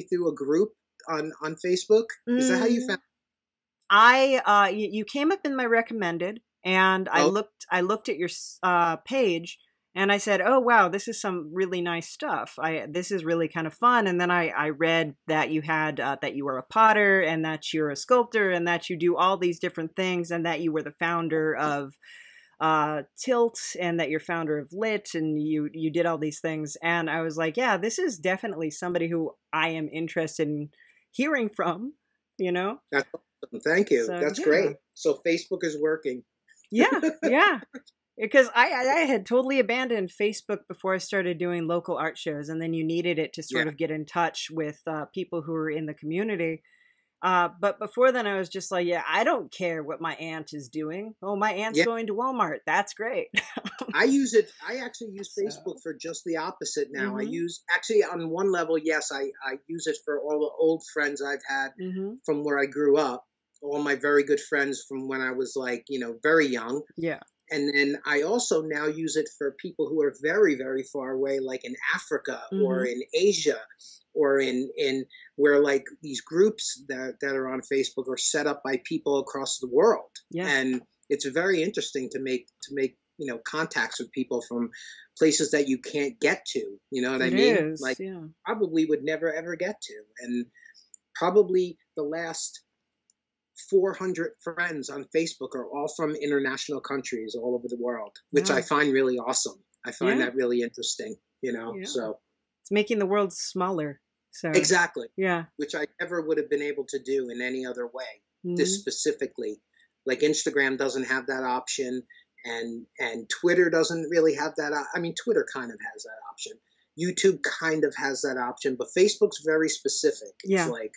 through a group on Facebook? Is that how you found? You came up in my recommended, and I looked at your page, and I said, "Oh wow, this is some really nice stuff. This is really kind of fun." And then I read that you had that you were a potter, and that you're a sculptor, and that you do all these different things, and that you were the founder of Tilt, and that you're founder of Lit, and you did all these things. And I was like, yeah, this is definitely somebody who I am interested in hearing from, That's awesome. Thank you. So, That's yeah. great. So Facebook is working. Yeah, yeah. Because I had totally abandoned Facebook before I started doing local art shows, and then you needed it to sort of get in touch with people who were in the community. But before then, I was just like, yeah, I don't care what my aunt is doing. Oh, my aunt's going to Walmart. That's great. I actually use Facebook for just the opposite now. Actually, on one level, yes, I use it for all the old friends I've had from where I grew up, all my very good friends from when I was very young. Yeah. And then I also now use it for people who are very, very far away, like in Africa or in Asia, or in where like these groups that are on Facebook are set up by people across the world. Yeah. And it's very interesting to make contacts with people from places that you can't get to. You know what I mean? Probably would never ever get to. And probably the last 400 friends on Facebook are all from international countries all over the world, which I find really awesome. I find that really interesting, so it's making the world smaller. So exactly. Yeah. Which I never would have been able to do in any other way. This specifically, like Instagram doesn't have that option, and Twitter doesn't really have that. I mean, Twitter kind of has that option. YouTube kind of has that option, but Facebook's very specific. It's like,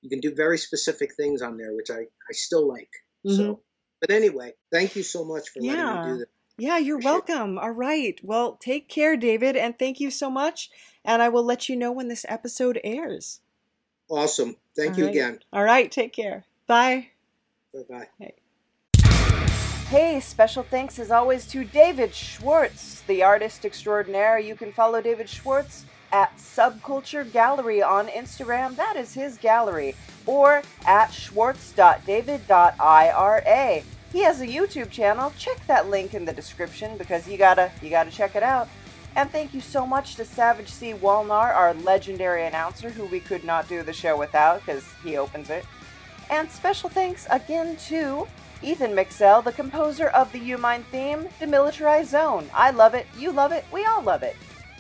you can do very specific things on there, which I still like. So, but anyway, thank you so much for letting me do this. Yeah, you're welcome. All right. Well, take care, David, and thank you so much. And I will let you know when this episode airs. Awesome. Thank you again. All right. Take care. Bye. Bye-bye. Hey, special thanks as always to David Schwartz, the artist extraordinaire. You can follow David Schwartz at Subculture Gallery on Instagram. That is his gallery. Or at schwartz.david.ira. He has a YouTube channel. Check that link in the description because you gotta check it out. And thank you so much to Savage C. Walnar, our legendary announcer, who we could not do the show without because he opens it. And special thanks again to Ethan Meixsell, the composer of the U-Mind theme, Demilitarized Zone. I love it, you love it, we all love it.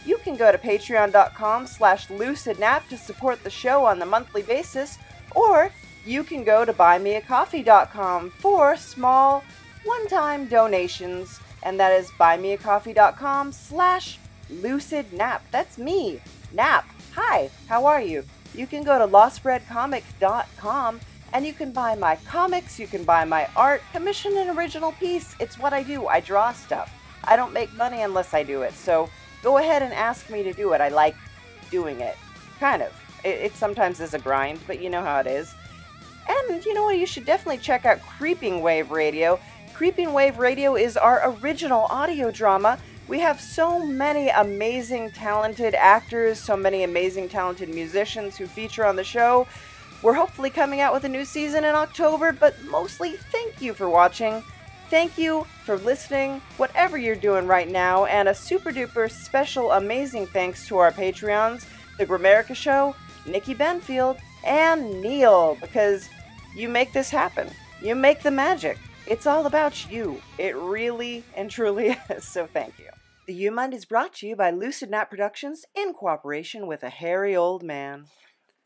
You can go to patreon.com/lucidnap to support the show on a monthly basis, or you can go to buymeacoffee.com for small, one-time donations, and that is buymeacoffee.com/lucidnap. That's me, Nap. Hi, how are you? You can go to lostbreadcomic.com, and you can buy my comics, you can buy my art, commission an original piece. It's what I do. I draw stuff. I don't make money unless I do it, so go ahead and ask me to do it. I like doing it. Kind of. It sometimes is a grind, but you know how it is. And you know what? You should definitely check out Creeping Wave Radio. Creeping Wave Radio is our original audio drama. We have so many amazing, talented actors, so many amazing, talented musicians who feature on the show. We're hopefully coming out with a new season in October, but mostly thank you for watching. Thank you for listening, whatever you're doing right now, and a super duper special amazing thanks to our Patreons, The Grimerica Show, Nikki Benfield, and Neil, because you make this happen. You make the magic. It's all about you. It really and truly is, so thank you. The U-Mind is brought to you by Lucid Nap Productions in cooperation with a hairy old man.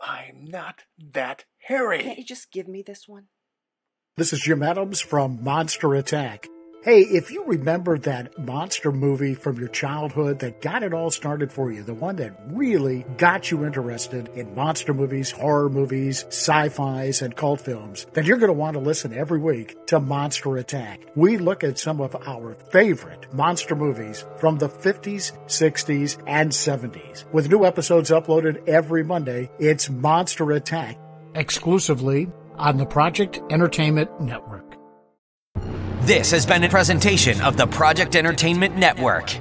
I'm not that hairy. Can't you just give me this one? This is Jim Adams from Monster Attack. Hey, if you remember that monster movie from your childhood that got it all started for you, the one that really got you interested in monster movies, horror movies, sci-fis, and cult films, then you're going to want to listen every week to Monster Attack. We look at some of our favorite monster movies from the 50s, 60s, and 70s. With new episodes uploaded every Monday, it's Monster Attack. Exclusively on the Project Entertainment Network. This has been a presentation of the Project Entertainment Network.